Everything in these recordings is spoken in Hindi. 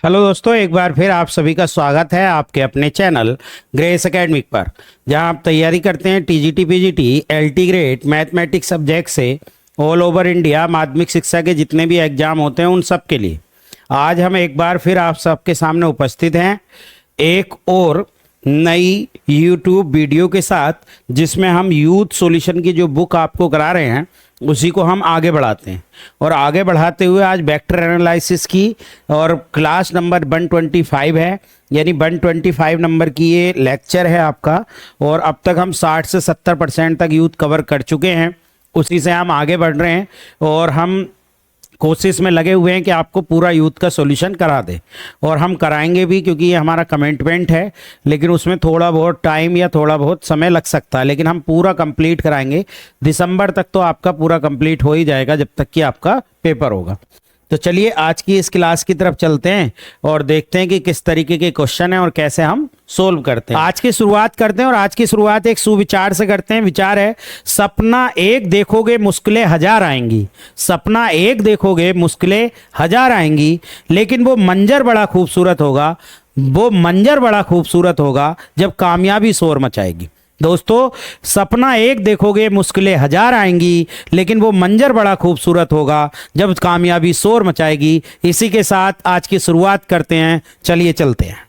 हेलो दोस्तों, एक बार फिर आप सभी का स्वागत है आपके अपने चैनल ग्रेस एकेडमिक पर, जहां आप तैयारी करते हैं TGT PGT LT grade mathematics subject से ऑल ओवर इंडिया माध्यमिक शिक्षा के जितने भी एग्जाम होते हैं उन सब के लिए। आज हम एक बार फिर आप सबके सामने उपस्थित हैं एक और नई यूट्यूब वीडियो के साथ, जिसमें हम यूथ सॉल्यूशन की जो बुक आपको करा रहे हैं उसी को हम आगे बढ़ाते हैं। और आगे बढ़ाते हुए आज वेक्टर एनालिसिस की और क्लास नंबर 125 है, यानी 125 नंबर की ये लेक्चर है आपका। और अब तक हम 60 से 70% तक यूथ कवर कर चुके हैं, उसी से हम आगे बढ़ रहे हैं और हम कोशिश में लगे हुए हैं कि आपको पूरा यूथ का सॉल्यूशन करा दे। और हम कराएंगे भी, क्योंकि ये हमारा कमिटमेंट है, लेकिन उसमें थोड़ा बहुत टाइम या थोड़ा बहुत समय लग सकता है, लेकिन हम पूरा कंप्लीट कराएंगे। दिसंबर तक तो आपका पूरा कंप्लीट हो ही जाएगा, जब तक कि आपका पेपर होगा। तो चलिए आज की इस क्लास की तरफ चलते हैं और देखते हैं कि किस तरीके के क्वेश्चन हैं और कैसे हम सोल्व करते हैं। आज की शुरुआत करते हैं और आज की शुरुआत एक सुविचार से करते हैं। विचार है, सपना एक देखोगे मुश्किलें हजार आएंगी। सपना एक देखोगे मुश्किलें हजार आएंगी, लेकिन वो मंजर बड़ा खूबसूरत होगा। वो मंजर बड़ा खूबसूरत होगा जब कामयाबी शोर मचाएगी। दोस्तों, सपना एक देखोगे मुश्किलें हजार आएंगी, लेकिन वो मंजर बड़ा खूबसूरत होगा जब कामयाबी शोर मचाएगी। इसी के साथ आज की शुरुआत करते हैं, चलिए चलते हैं।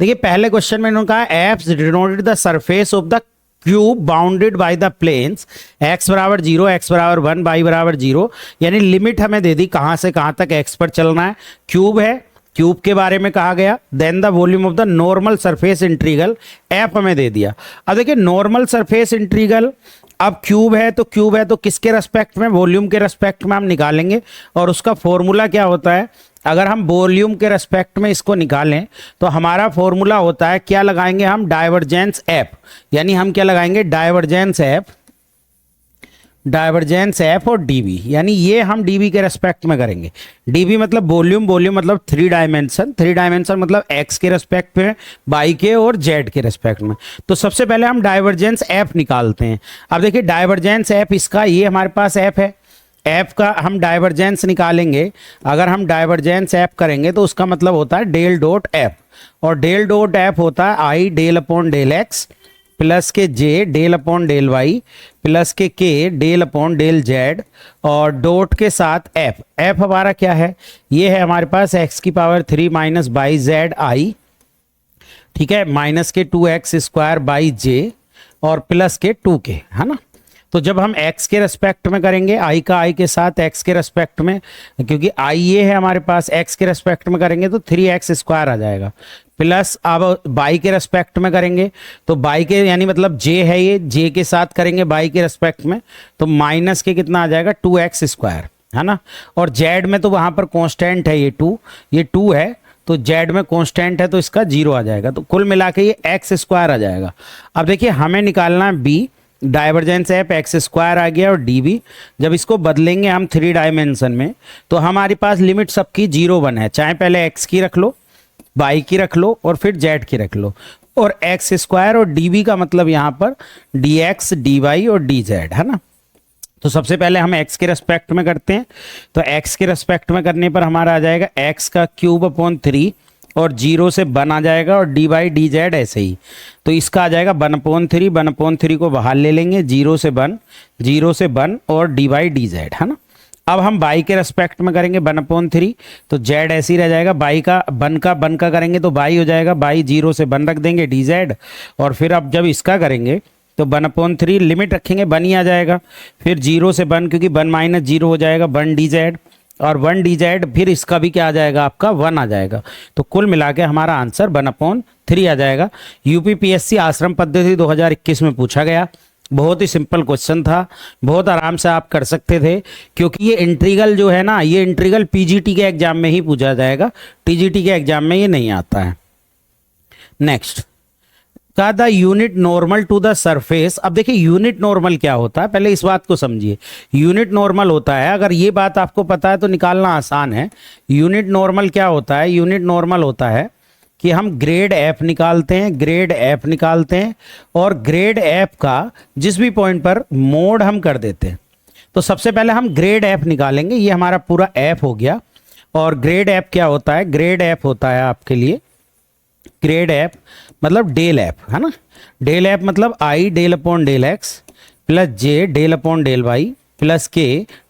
देखिए, पहले क्वेश्चन में इन्होंने कहा F denoted the surface of the cube bounded by the planes x बराबर 0, x बराबर 1, y बराबर 0। यानी लिमिट हमें दे दी कहां से कहां तक x पर चलना है। क्यूब है, क्यूब के बारे में कहा गया। Then the volume of the normal surface integral F हमें दे दिया। अब देखिए, नॉर्मल सरफेस इंटीग्रल, अब क्यूब है तो किसके रेस्पेक्ट में? वॉल्यूम के रेस्पेक्ट में हम निकालेंगे। और उसका फॉर्मूला क्या होता है? अगर हम वॉल्यूम के रेस्पेक्ट में इसको निकालें तो हमारा फॉर्मूला होता है, क्या लगाएंगे हम? Divergence F. यानी हम क्या लगाएंगे? डाइवर्जेंस एफ, डाइवर्जेंस एफ और डीबी। यानी ये हम डीबी के रेस्पेक्ट में करेंगे। डीबी मतलब वॉल्यूम, वॉल्यूम मतलब थ्री डायमेंशन, थ्री डायमेंशन मतलब एक्स के रेस्पेक्ट में, वाई के और जेड के रेस्पेक्ट में। तो सबसे पहले हम डाइवर्जेंस एफ निकालते हैं। अब देखिए, डाइवर्जेंस एफ इसका, ये हमारे पास एफ है, एफ का हम डाइवर्जेंस निकालेंगे। अगर हम डाइवर्जेंस एफ करेंगे तो उसका मतलब होता है डेल डॉट एफ, और डेल डॉट एफ होता है I del upon del x plus के J del upon del Y plus के डेल अपॉन डेल जेड और डॉट के साथ एफ। एफ हमारा क्या है? ये है हमारे पास एक्स की power 3 minus by Z I, ठीक है, माइनस के 2x स्क्वायर बाई जे और प्लस के 2k, है ना। तो जब हम x के रेस्पेक्ट में करेंगे, i का i के साथ x के रेस्पेक्ट में, क्योंकि i ये है हमारे पास, x के रेस्पेक्ट में करेंगे तो 3x स्क्वायर आ जाएगा। प्लस अब y के रेस्पेक्ट में करेंगे तो y के, यानी मतलब j है, ये j के साथ करेंगे y के रेस्पेक्ट में तो माइनस के कितना आ जाएगा? 2x स्क्वायर, है ना। और z में तो वहां पर कांस्टेंट है, ये 2 है, तो z में कांस्टेंट है तो इसका 0 आ जाएगा। तो कुल मिला के ये x स्क्वायर आ जाएगा। अब देखिए, हमें निकालना है b, divergence F X square आ गया और डी बी। जब इसको बदलेंगे हम थ्री डायमेंशन में तो हमारे पास लिमिट सबकी 0 1 है। चाहे पहले एक्स की रख लो, वाई की रख लो और फिर जेड की रख लो। और एक्स स्क्वायर और डी बी का मतलब यहाँ पर डी एक्स डी वाई और डी जेड, है ना। तो सबसे पहले हम x के रेस्पेक्ट में करते हैं। तो x के रेस्पेक्ट में करने पर हमारा आ जाएगा x का क्यूब अपॉन 3 और 0 से 1 आ जाएगा और डी बाई डी जेड ऐसे ही। तो इसका आ जाएगा 1/3, 1/3 को बाहर ले लेंगे, 0 से 1, 0 से 1 और डी बाई डी जेड, है ना। अब हम बाई के रेस्पेक्ट में करेंगे 1/3, तो जेड ऐसे ही रह जाएगा। बाई का 1 का करेंगे तो बाई हो जाएगा, बाई 0 से 1 रख देंगे डी जेड। और फिर अब जब इसका करेंगे तो 1/3 लिमिट रखेंगे, 1 ही आ जाएगा। फिर 0 से 1, क्योंकि 1 माइनस 0 हो जाएगा 1 डी जेड और 1 डी जेड, फिर इसका भी क्या आ जाएगा? आपका 1 आ जाएगा। तो कुल मिला के हमारा आंसर 1/3 आ जाएगा। यूपीपीएससी आश्रम पद्धति 2021 में पूछा गया। बहुत ही सिंपल क्वेश्चन था, बहुत आराम से आप कर सकते थे, क्योंकि ये इंटीग्रल जो है ना, ये इंटीग्रल पीजीटी के एग्जाम में ही पूछा जाएगा, टीजीटी के एग्जाम में ये नहीं आता है। नेक्स्ट का the unit normal to the surface. अब देखिए, यूनिट नॉर्मल क्या होता है, पहले इस बात को समझिए। यूनिट नॉर्मल होता है, अगर ये बात आपको पता है तो निकालना आसान है। यूनिट नॉर्मल क्या होता है? यूनिट नॉर्मल होता है कि हम ग्रेड एफ निकालते हैं, ग्रेड एफ निकालते हैं और ग्रेड एफ का जिस भी पॉइंट पर मोड हम कर देते हैं। तो सबसे पहले हम ग्रेड एफ निकालेंगे, ये हमारा पूरा एफ हो गया। और ग्रेड एफ क्या होता है? ग्रेड एफ होता है आपके लिए, ग्रेड एफ मतलब डेल एफ, है ना। डेल एफ मतलब i del upon del x plus j del upon del Y plus के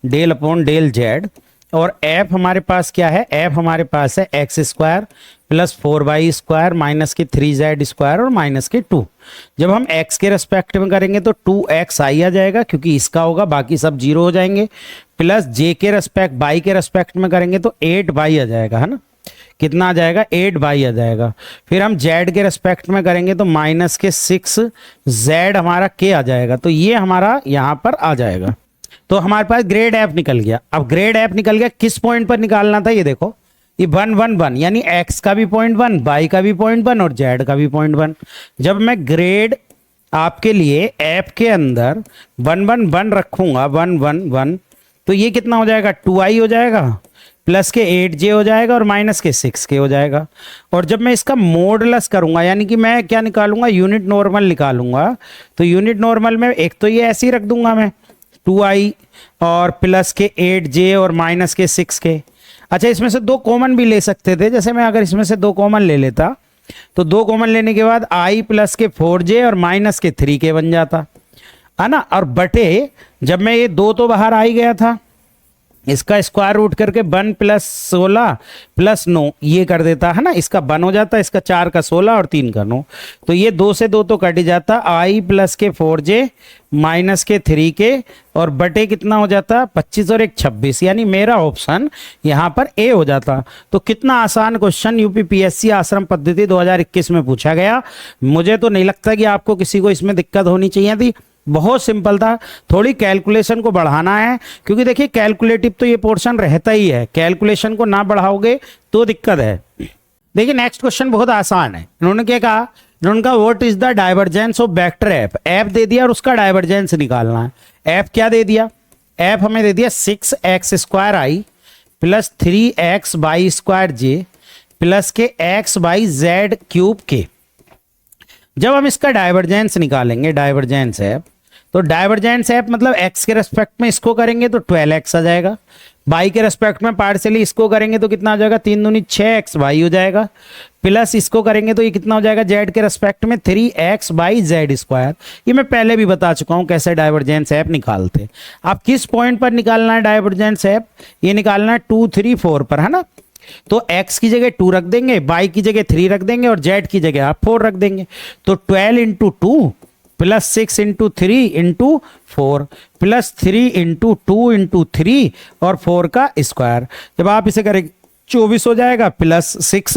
डेल अपॉन डेल जेड। और एफ हमारे पास क्या है? एफ हमारे पास है x square plus 4y square minus के 3z स्क्वायर और माइनस के 2। जब हम x के रेस्पेक्ट में करेंगे तो 2x आई आ जाएगा क्योंकि इसका होगा, बाकी सब जीरो हो जाएंगे। प्लस j के रेस्पेक्ट बाई के रेस्पेक्ट में करेंगे तो 8y आ जाएगा, है ना। कितना आ जाएगा? 8y आ जाएगा। फिर हम z के रेस्पेक्ट में करेंगे तो माइनस के 6z हमारा k आ जाएगा। तो ये हमारा यहाँ पर आ जाएगा। तो हमारे पास ग्रेड एफ निकल गया। अब ग्रेड एफ निकल गया, किस पॉइंट पर निकालना था? ये देखो, ये 1 1 1 यानी x का भी पॉइंट 1, y का भी पॉइंट 1 और z का भी पॉइंट 1। जब मैं ग्रेड आपके लिए f के अंदर 1 1 1 रखूंगा, 1 1 1, तो ये कितना हो जाएगा? 2i हो जाएगा प्लस के 8j हो जाएगा और माइनस के 6k हो जाएगा। और जब मैं इसका मॉडुलस करूंगा, यानी कि मैं क्या निकालूंगा? यूनिट नॉर्मल निकालूंगा। तो यूनिट नॉर्मल में एक तो ये ऐसे ही रख दूंगा मैं 2i और प्लस के 8j और माइनस के 6k। अच्छा, इसमें से 2 कॉमन भी ले सकते थे। जैसे मैं अगर इसमें से 2 कॉमन ले लेता तो 2 कॉमन लेने के बाद i प्लस के 4j और माइनस के 3k बन जाता, है ना। और बटे जब मैं ये 2 तो बाहर आ ही गया था, इसका स्क्वायर रूट करके 1 प्लस 16 प्लस 9 ये कर देता, है ना। इसका 1 हो जाता, इसका 4 का 16 और 3 का 9। तो ये 2 से 2 तो कट ही जाता, i प्लस के 4j माइनस के 3k और बटे कितना हो जाता? 25 और 1 26, यानी मेरा ऑप्शन यहाँ पर ए हो जाता। तो कितना आसान क्वेश्चन यूपीपीएससी आश्रम पद्धति 2021 में पूछा गया। मुझे तो नहीं लगता कि आपको किसी को इसमें दिक्कत होनी चाहिए थी। बहुत सिंपल था, थोड़ी कैलकुलेशन को बढ़ाना है, क्योंकि देखिए कैलकुलेटिव तो ये पोर्शन रहता ही है, कैलकुलेशन को ना बढ़ाओगे तो दिक्कत है। देखिए नेक्स्ट क्वेश्चन बहुत आसान है। इन्होंने क्या कहा? इन्होंने कहा what is the divergence of vector F. F दे दिया और उसका डाइवर्जेंस निकालना है। एफ क्या दे दिया? एफ हमें दे दिया 6x square I plus 3x by square J plus के x बाई जेड क्यूब के। जब हम इसका डाइवर्जेंस निकालेंगे, डाइवर्जेंस एफ, तो डाइवर्जेंस एफ मतलब x के रेस्पेक्ट में इसको करेंगे तो 12x आ जाएगा, y के रेस्पेक्ट में पार्शियली इसको करेंगे तो कितना आ जाएगा? 3 दूनी 6x y हो जाएगा, प्लस इसको करेंगे तो ये कितना हो जाएगा? z के रेस्पेक्ट में 3x बाई जेड स्क्वायर। ये मैं पहले भी बता चुका हूं कैसे डाइवर्जेंस एफ निकालते। आप किस पॉइंट पर निकालना है डाइवर्जेंस एफ? ये निकालना है 2 3 4 पर, है ना। तो x की जगह 2 रख देंगे, y की जगह 3 रख देंगे और z की जगह आप 4 रख देंगे। तो 12 into 2 plus 6 into 3 into 4 plus 3 into 2 into 3 और 4 का स्क्वायर। जब आप इसे करेंगे 24 हो जाएगा प्लस 6।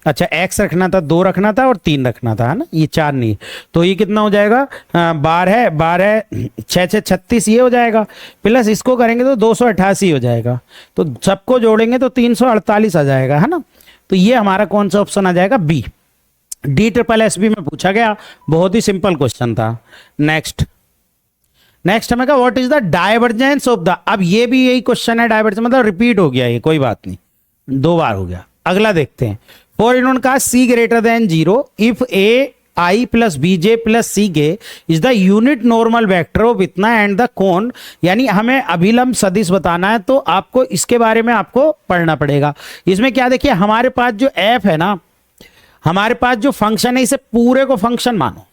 अच्छा, x रखना था, 2 रखना था और 3 रखना था, है ना, ये 4 नहीं। तो ये कितना हो जाएगा? 12 6 6 36 ये हो जाएगा, प्लस इसको करेंगे तो 288 हो जाएगा। तो सबको जोड़ेंगे तो 348 आ जाएगा, है ना। तो ये हमारा कौन सा ऑप्शन आ जाएगा? बी। DSSB में पूछा गया, बहुत ही सिंपल क्वेश्चन था। नेक्स्ट हमें कहा what is the divergence of the. अब ये भी यही क्वेश्चन है, डाइवर्जेंस मतलब रिपीट हो गया, ये कोई बात नहीं, 2 बार हो गया। अगला देखते हैं। फॉर इन्होंने कहा c greater than 0 if a i plus b j plus c k is the unit normal vector of इतना एंड द कोन। यानी हमें अभिलंब सदिश बताना है, तो आपको इसके बारे में आपको पढ़ना पड़ेगा। इसमें क्या देखिए, हमारे पास जो एफ है ना, हमारे पास जो फंक्शन है, इसे पूरे को फंक्शन मानो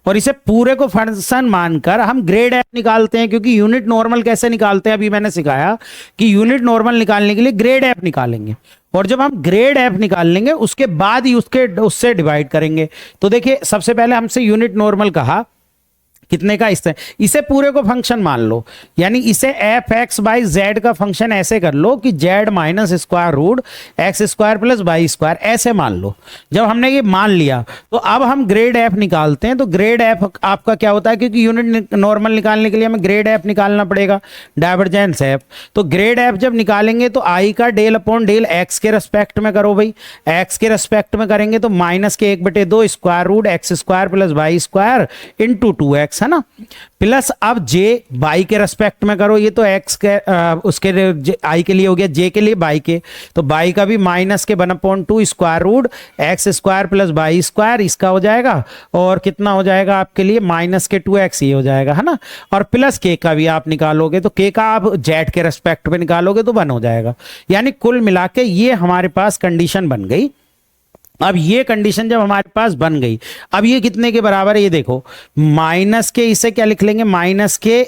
और इसे पूरे को फंक्शन मानकर हम ग्रेड एफ निकालते हैं। क्योंकि यूनिट नॉर्मल कैसे निकालते हैं अभी मैंने सिखाया कि यूनिट नॉर्मल निकालने के लिए ग्रेड एफ निकालेंगे, और जब हम ग्रेड एफ निकाल लेंगे उसके बाद ही उससे डिवाइड करेंगे। तो देखिए सबसे पहले हमसे यूनिट नॉर्मल कहा कितने का? इसे पूरे को फंक्शन मान लो, यानी इसे एफ एक्स बाई जेड का फंक्शन ऐसे कर लो कि Z minus square root x square plus Y square ऐसे मान लो। जब हमने ये मान लिया तो अब हम ग्रेड एफ निकालते हैं। तो ग्रेड एफ आपका क्या होता है, क्योंकि यूनिट नॉर्मल निकालने के लिए हमें ग्रेड एफ निकालना पड़ेगा, डाइवर्जेंस एफ। तो ग्रेड एफ जब निकालेंगे तो आई का डेल अपॉन डेल एक्स के रेस्पेक्ट में करो भाई, एक्स के रेस्पेक्ट में करेंगे तो माइनस के 1/2 square root x square plus Y square into 2x X, है ना, प्लस अब जे बाई के रेस्पेक्ट में करो, ये तो एक्स के उसके आई के लिए हो गया, जे के लिए बाई के, तो बाई का भी माइनस के 1/2 square root x square plus by square इसका हो जाएगा, और कितना हो जाएगा आपके लिए माइनस के 2x ये हो जाएगा, है ना, और प्लस के का भी आप निकालोगे तो के का आप जेड के रेस्पेक्ट में निकालोगे तो 1 हो जाएगा। यानी कुल मिला के ये हमारे पास कंडीशन बन गई। अब ये कंडीशन जब हमारे पास बन गई, अब ये कितने के बराबर है, ये देखो माइनस के, इसे क्या लिख लेंगे, माइनस के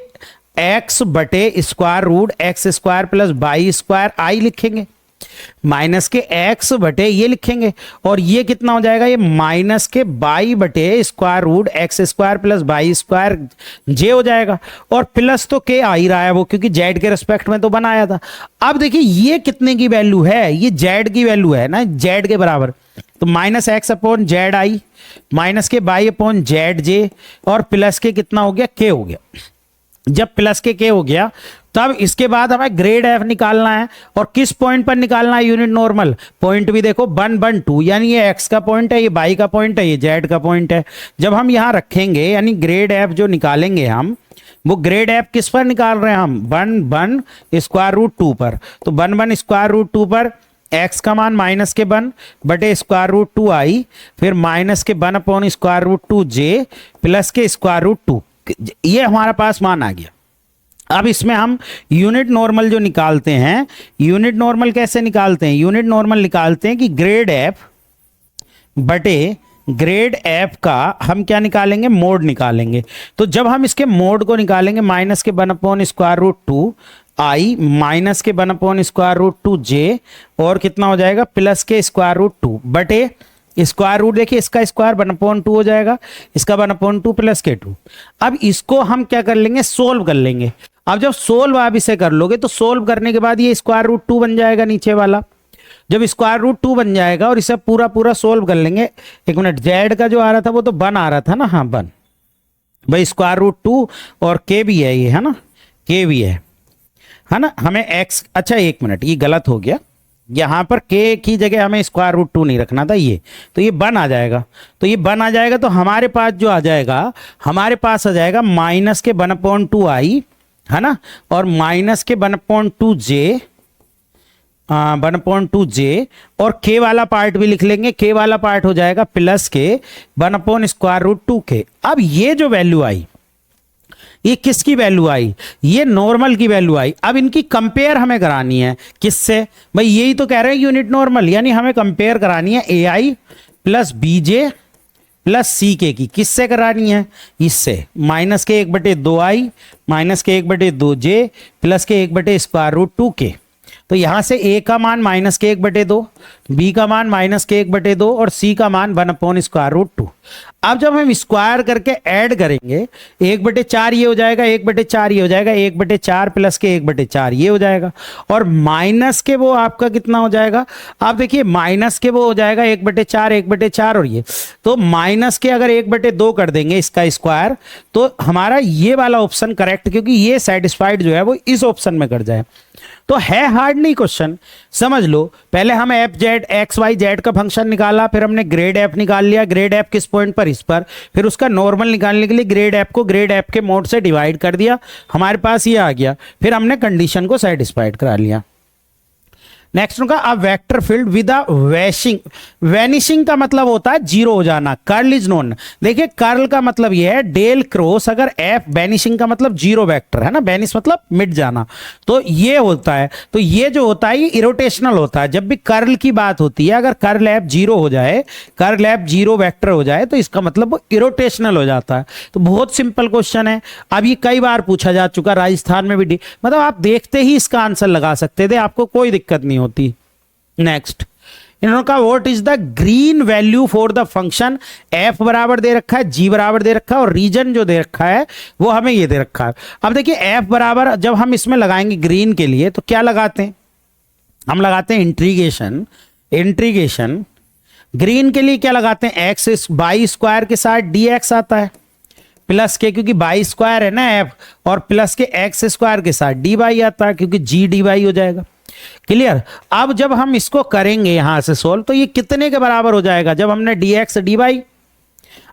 एक्स बटे square root x square plus by square i लिखेंगे, माइनस के एक्स बटे ये लिखेंगे, और ये कितना हो जाएगा, ये माइनस के बाई बटे square root x square plus by square j हो जाएगा, और प्लस तो के आ ही रहा है वो, क्योंकि जेड के रेस्पेक्ट में तो बनाया था। अब देखिए ये कितने की वैल्यू है, ये जेड की वैल्यू है ना, जेड के बराबर, तो minus x upon Z I minus के बाई अपॉन जेड जे, और प्लस के कितना हो गया, के हो गया। जब प्लस के हो गया तब इसके बाद हमें ग्रेड एफ निकालना है, और किस पॉइंट पर निकालना है, यूनिट नॉर्मल पॉइंट भी देखो 1 1 2, यानी ये एक्स का पॉइंट है, ये बाई का पॉइंट है, ये जेड का पॉइंट है। जब हम यहां रखेंगे यानी ग्रेड एफ जो निकालेंगे हम, वो ग्रेड एफ किस पर निकाल रहे हैं हम, 1 1 स्क्वायर रूट 2 पर, तो 1 1 स्क्वायर रूट 2 पर एक्स का मान माइनस के 1 बटे स्क्वायर रूट 2 आई, फिर माइनस के 1 अपॉन स्क्वायर रूट 2 जे प्लस के स्क्वायर रूट 2, ये हमारा पास मान आ गया। अब इसमें हम यूनिट नॉर्मल जो निकालते हैं, यूनिट नॉर्मल कैसे निकालते हैं, यूनिट नॉर्मल निकालते हैं कि ग्रेड एफ बटे ग्रेड एफ का हम क्या निकालेंगे, मोड निकालेंगे। तो जब हम इसके मोड को निकालेंगे, माइनस के 1 अपॉन स्क्वायर रूट 2 आई माइनस के 1 अपॉन स्क्वायर रूट 2 जे, और कितना हो जाएगा, प्लस के स्क्वायर रूट 2 बटे स्क्वायर रूट, देखिए इसका स्क्वायर 1/2 हो जाएगा, इसका 1/2 प्लस के 2। अब इसको हम क्या कर लेंगे, सोल्व कर लेंगे। अब जब सोल्व आप इसे कर लोगे तो सोल्व करने के बाद ये स्क्वायर रूट 2 बन जाएगा नीचे वाला। जब स्क्वायर रूट 2 बन जाएगा और इसे पूरा पूरा सोल्व कर लेंगे, एक मिनट, जेड का जो आ रहा था वो तो 1 आ रहा था ना, हाँ 1 भाई, स्क्वायर रूट 2 और के भी है ये, है ना, के भी है ना, हमें एक्स, अच्छा एक मिनट ये गलत हो गया, यहां पर के की जगह हमें स्क्वायर रूट 2 नहीं रखना था, ये तो ये 1 आ जाएगा, तो ये 1 आ जाएगा, तो हमारे पास जो आ जाएगा, हमारे पास आ जाएगा माइनस के 1/2 आई, है ना, और माइनस के 1/2 जे, 1/2 जे, और के वाला पार्ट भी लिख लेंगे, के वाला पार्ट हो जाएगा प्लस के 1 अपॉन स्क्वायर रूट 2 के। अब ये जो वैल्यू आई, ये किसकी वैल्यू आई, ये नॉर्मल की वैल्यू आई। अब इनकी कंपेयर हमें करानी है किससे, भाई यही तो कह रहे हैं यूनिट नॉर्मल, यानी हमें कंपेयर करानी है ए i plus b j plus c के की, किससे करानी है, इससे, माइनस के 1/2 आई माइनस के 1/2 जे प्लस के 1 स्क्वायर रूट 2 के। तो यहां से ए का मान माइनस के 1/2, बी का मान माइनस के 1/2 और सी का मान 1 अपॉन स्क्वायर रूट 2। अब जब हम स्क्वायर करके ऐड करेंगे, 1/4 ये हो जाएगा, 1/4 ये हो जाएगा, 1/4 प्लस के 1/4 ये हो जाएगा, और माइनस के वो आपका कितना हो जाएगा, आप देखिए माइनस के वो हो जाएगा 1/4 1/4, और ये तो माइनस के अगर 1/2 कर देंगे इसका स्क्वायर, तो हमारा ये वाला ऑप्शन करेक्ट, क्योंकि ये सेटिस्फाइड जो है वो इस ऑप्शन में कर जाए। तो है हार्ड नहीं क्वेश्चन, समझ लो। पहले हम F Z X Y Z का फंक्शन निकाला, फिर हमने ग्रेड एफ निकाल लिया, ग्रेड एफ किस पॉइंट पर, इस पर, फिर उसका नॉर्मल निकालने के लिए ग्रेड एफ को ग्रेड एफ के मोड से डिवाइड कर दिया, हमारे पास ये आ गया, फिर हमने कंडीशन को सेटिस्फाइड करा लिया। नेक्स्ट उनका a vector field with a vanishing का मतलब होता है जीरो हो जाना, कर्ल इज नोन। देखिए कर्ल का मतलब ये है डेल क्रॉस अगर एफ, वैनिशिंग का मतलब जीरो वेक्टर है ना, वैनिश मतलब मिट जाना, तो ये होता है। तो ये जो होता है ये इरोटेशनल होता है। जब भी कर्ल की बात होती है, अगर कर्ल एफ जीरो हो जाए, कर्ल एफ जीरो वेक्टर हो जाए, तो इसका मतलब वो इरोटेशनल हो जाता है। तो बहुत सिंपल क्वेश्चन है, अब ये कई बार पूछा जा चुका, राजस्थान में भी, मतलब आप देखते ही इसका आंसर लगा सकते थे, आपको कोई दिक्कत नहीं होती। नेक्स्ट इन्होंने कहा what is the green value for the function, F बराबर दे रखा है, जी बराबर दे रखा है, और रीजन जो दे रखा है वो हमें ये दे रखा है। अब देखिए एफ बराबर जब हम इसमें लगाएंगे ग्रीन के लिए, तो क्या लगाते हैं, हम लगाते हैं इंटीग्रेशन, इंटीग्रेशन ग्रीन के लिए क्या लगाते हैं, एक्स बाई स्क्वायर के साथ डी एक्स आता है, प्लस के, क्योंकि बाई स्क्वायर है ना एफ, और प्लस के एक्स स्क्वायर के साथ डी बाई आता है, क्योंकि जी डी बाई हो जाएगा। क्लियर। अब जब हम इसको करेंगे यहां से सोल्व, तो ये कितने के बराबर हो जाएगा, जब हमने dx dy,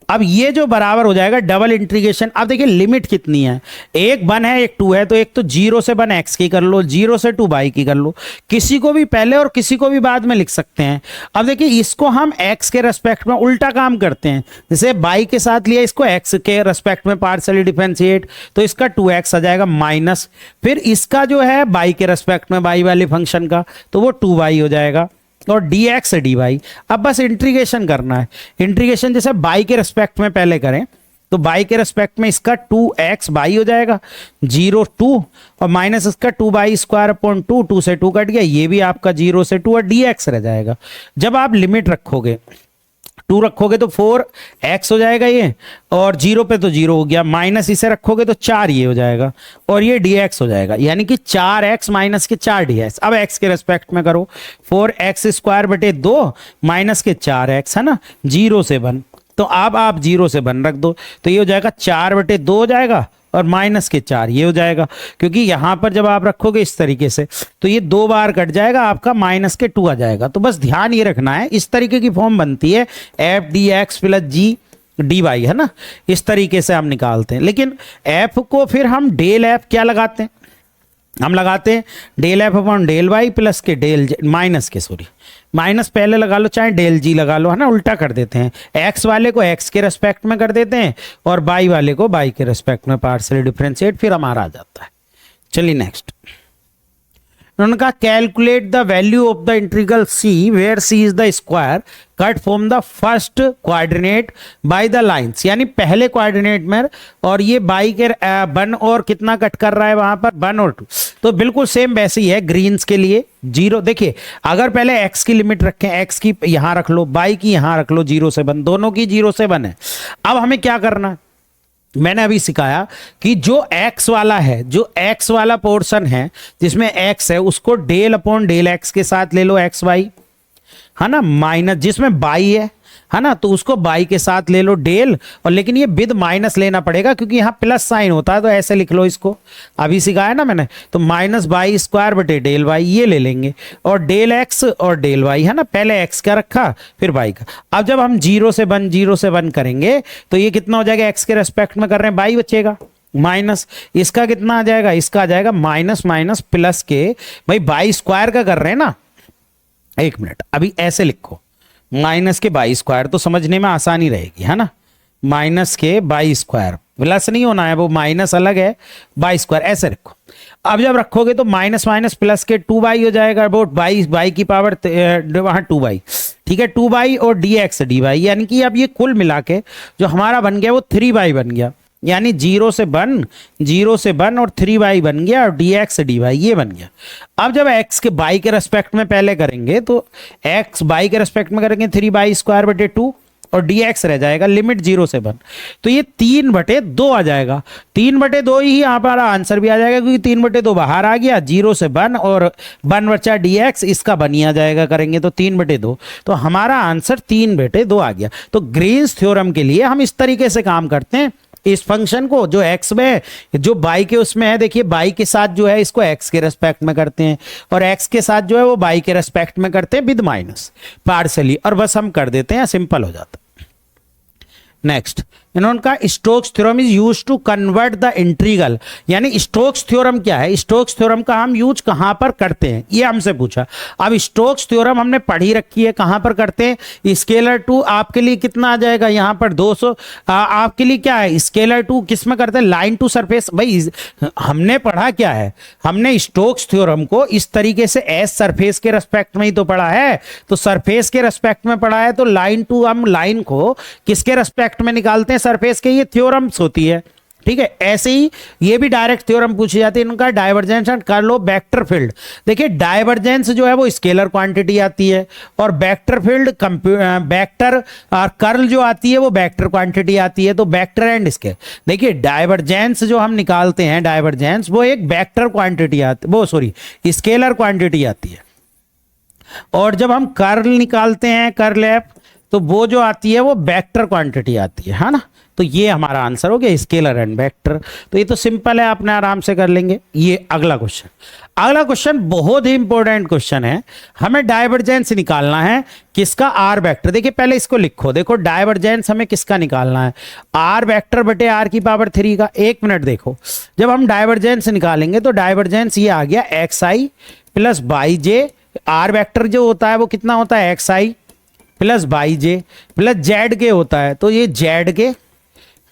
अब ये जो बराबर हो जाएगा डबल इंटीग्रेशन। अब देखिए लिमिट कितनी है, एक 1 है एक 2 है, तो एक तो 0 से 1 एक्स की कर लो, 0 से 2 बाई की कर लो, किसी को भी पहले और किसी को भी बाद में लिख सकते हैं। अब देखिए इसको हम एक्स के रेस्पेक्ट में उल्टा काम करते हैं, जैसे बाई के साथ लिया, इसको एक्स के रेस्पेक्ट में पार्शियली डिफरेंशिएट, तो इसका 2x आ जाएगा माइनस, फिर इसका जो है बाई के रेस्पेक्ट में बाई वाले फंक्शन का, तो वो 2y हो जाएगा, और dx dy। अब बस इंटीग्रेशन करना है, इंटीग्रेशन जैसे बाई के रेस्पेक्ट में पहले करें, तो बाई के रेस्पेक्ट में इसका 2x बाई हो जाएगा 0 2, और माइनस इसका 2 बाई स्क्वायर अपॉन 2, 2 से 2 कट गया, ये भी आपका 0 से 2 और dx रह जाएगा। जब आप लिमिट रखोगे 2 रखोगे तो 4x हो जाएगा ये, और 0 पे तो 0 हो गया, माइनस इसे रखोगे तो 4 ये हो जाएगा, और ये dx हो जाएगा, यानी कि 4x माइनस के 4 dx। अब x के रेस्पेक्ट में करो, 4x स्क्वायर बटे 2 माइनस के 4x, है ना, 0 से 1, तो अब आप 0 से 1 रख दो, तो ये हो जाएगा 4 बटे 2 हो जाएगा, और माइनस के 4 ये हो जाएगा, क्योंकि यहां पर जब आप रखोगे इस तरीके से तो ये 2 बार कट जाएगा, आपका माइनस के 2 आ जाएगा। तो बस ध्यान ये रखना है, इस तरीके की फॉर्म बनती है F D X plus G D Y, है ना, इस तरीके से हम निकालते हैं। लेकिन एफ को फिर हम डेल एफ क्या लगाते हैं, हम लगाते हैं del F upon del Y plus के del minus K, sorry minus पहले लगा लो, चाहे डेल जी लगा लो, है ना, उल्टा कर देते हैं, एक्स वाले को एक्स के रेस्पेक्ट में कर देते हैं और बाई वाले को बाई के रेस्पेक्ट में पार्शियली डिफरेंशिएट, फिर हमारा आ जाता है। चलिए नेक्स्ट, उन्होंने कहा calculate the value of the integral C where C is the square cut from the first coordinate by the lines, यानी पहले कोऑर्डिनेट में, और ये बाई के 1 और कितना कट कर रहा है वहां पर 1 और 2, तो बिल्कुल सेम वैसे ही है ग्रीन्स के लिए 0। देखिए अगर पहले x की लिमिट रखें, x की यहां रख लो, बाई की यहां रख लो, 0 से 1, दोनों की 0 से 1 है। अब हमें क्या करना है, मैंने अभी सिखाया कि जो x वाला है, जो x वाला पोर्शन है जिसमें x है, उसको डेल अपॉन डेल x के साथ ले लो एक्स वाई, है ना, माइनस जिसमें बाई है ना, तो उसको बाई के साथ ले लो डेल, और लेकिन ये विद माइनस लेना पड़ेगा क्योंकि यहां प्लस साइन होता है, तो ऐसे लिख लो इसको, अभी सिखाया ना मैंने, तो माइनस बाई स्क्वायर बटे डेल वाई ये ले लेंगे, और डेल एक्स और डेल वाई, है ना, पहले एक्स का रखा फिर वाई का। अब जब हम 0 से 1 करेंगे तो ये कितना हो जाएगा, एक्स के रेस्पेक्ट में कर रहे हैं, बाई बचेगा माइनस, इसका कितना आ जाएगा, इसका आ जाएगा माइनस माइनस प्लस के, भाई बाई स्क्वायर का कर रहे हैं ना, एक मिनट अभी ऐसे लिखो, माइनस के बाई स्क्वायर, तो समझने में आसानी रहेगी, है ना, माइनस के बाई स्क्वायर, प्लस नहीं होना है, वो माइनस अलग है, बाई स्क्वायर ऐसे रखो। अब जब रखोगे तो माइनस माइनस प्लस के 2 बाई हो जाएगा, अबाउट बाई की पावर वहां 2 बाई, ठीक है, 2 बाई और डी एक्स डी वाई, यानी कि अब ये कुल मिला के जो हमारा बन गया वो 3 बाई बन गया, यानी 0 से 1 और 3 बाई बन गया, और डी एक्स डी वाई ये बन गया। अब जब x के बाई के रेस्पेक्ट में पहले करेंगे तो x बाई के रेस्पेक्ट में करेंगे 3 बाई स्क्वायर बटे 2, और dx रह जाएगा लिमिट 0 से 1, तो ये 3/2 आ जाएगा, 3/2 ही यहाँ पर आंसर भी आ जाएगा, क्योंकि 3/2 बाहर आ गया, 0 से 1 और 1 बचा dx, इसका बनी आ जाएगा, करेंगे तो 3/2, तो हमारा आंसर 3/2 आ गया। तो ग्रीन्स थ्योरम के लिए हम इस तरीके से काम करते हैं, इस फंक्शन को जो x में है, जो बाई के उसमें है, देखिए बाई के साथ जो है इसको x के रेस्पेक्ट में करते हैं, और x के साथ जो है वो बाई के रेस्पेक्ट में करते हैं विद माइनस पार्शियली, और बस हम कर देते हैं, सिंपल हो जाता है। नेक्स्ट, इन्होंने कहा Stokes theorem is used to convert the integral, यानी स्टोक्स थ्योरम क्या है, स्टोक्स थ्योरम का हम यूज कहां पर करते हैं, ये हमसे पूछा। अब स्टोक्स थ्योरम हमने पढ़ी रखी है, कहां पर करते हैं, स्केलर 2 आपके लिए कितना आ जाएगा, यहां पर 200, आपके लिए क्या है, स्केलर 2 किस में करते हैं, लाइन टू सरफेस। भाई हमने पढ़ा क्या है, हमने स्टोक्स थ्योरम को इस तरीके से एस सरफेस के रेस्पेक्ट में ही तो पढ़ा है, तो सरफेस के रेस्पेक्ट में पढ़ा है, तो लाइन टू हम लाइन को किसके रेस्पेक्ट में निकालते हैं, सरफेस के, ये थ्योरम्स होती है, ठीक है। ऐसे ही ये भी डायरेक्ट थ्योरम पूछी जाती है, इनका डाइवर्जेंस कर लो, वेक्टर फील्ड, देखिए डाइवर्जेंस जो है वो स्केलर क्वांटिटी आती है, और वेक्टर फील्ड वेक्टर और कर्ल जो आती है वो वेक्टर क्वांटिटी आती है, तो वेक्टर एंड स्केलर, देखिए डाइवर्जेंस जो हम निकालते हैं, डाइवर्जेंस वो एक वेक्टर क्वांटिटी आती, वो सॉरी स्केलर क्वांटिटी आती है, और जब हम कर्ल निकालते हैं, कर्ल एफ, तो वो जो आती है वो वेक्टर क्वांटिटी आती है ना। तो ये हमारा आंसर हो गया, स्केलर एंड वेक्टर। तो ये तो सिंपल है, आपने आराम से कर लेंगे। ये अगला क्वेश्चन, अगला क्वेश्चन बहुत ही इंपॉर्टेंट क्वेश्चन है। हमें डाइवर्जेंस निकालना है किसका, आर वेक्टर। देखिए पहले इसको लिखो, देखो डाइवर्जेंस हमें किसका निकालना है, आर वेक्टर बटे आर की पावर 3 का। एक मिनट देखो, जब हम डाइवर्जेंस निकालेंगे तो डाइवर्जेंस ये आ गया X I plus Y J. R vector जो होता है वो कितना होता है, X I plus Y J plus Z K होता है, तो ये जेड के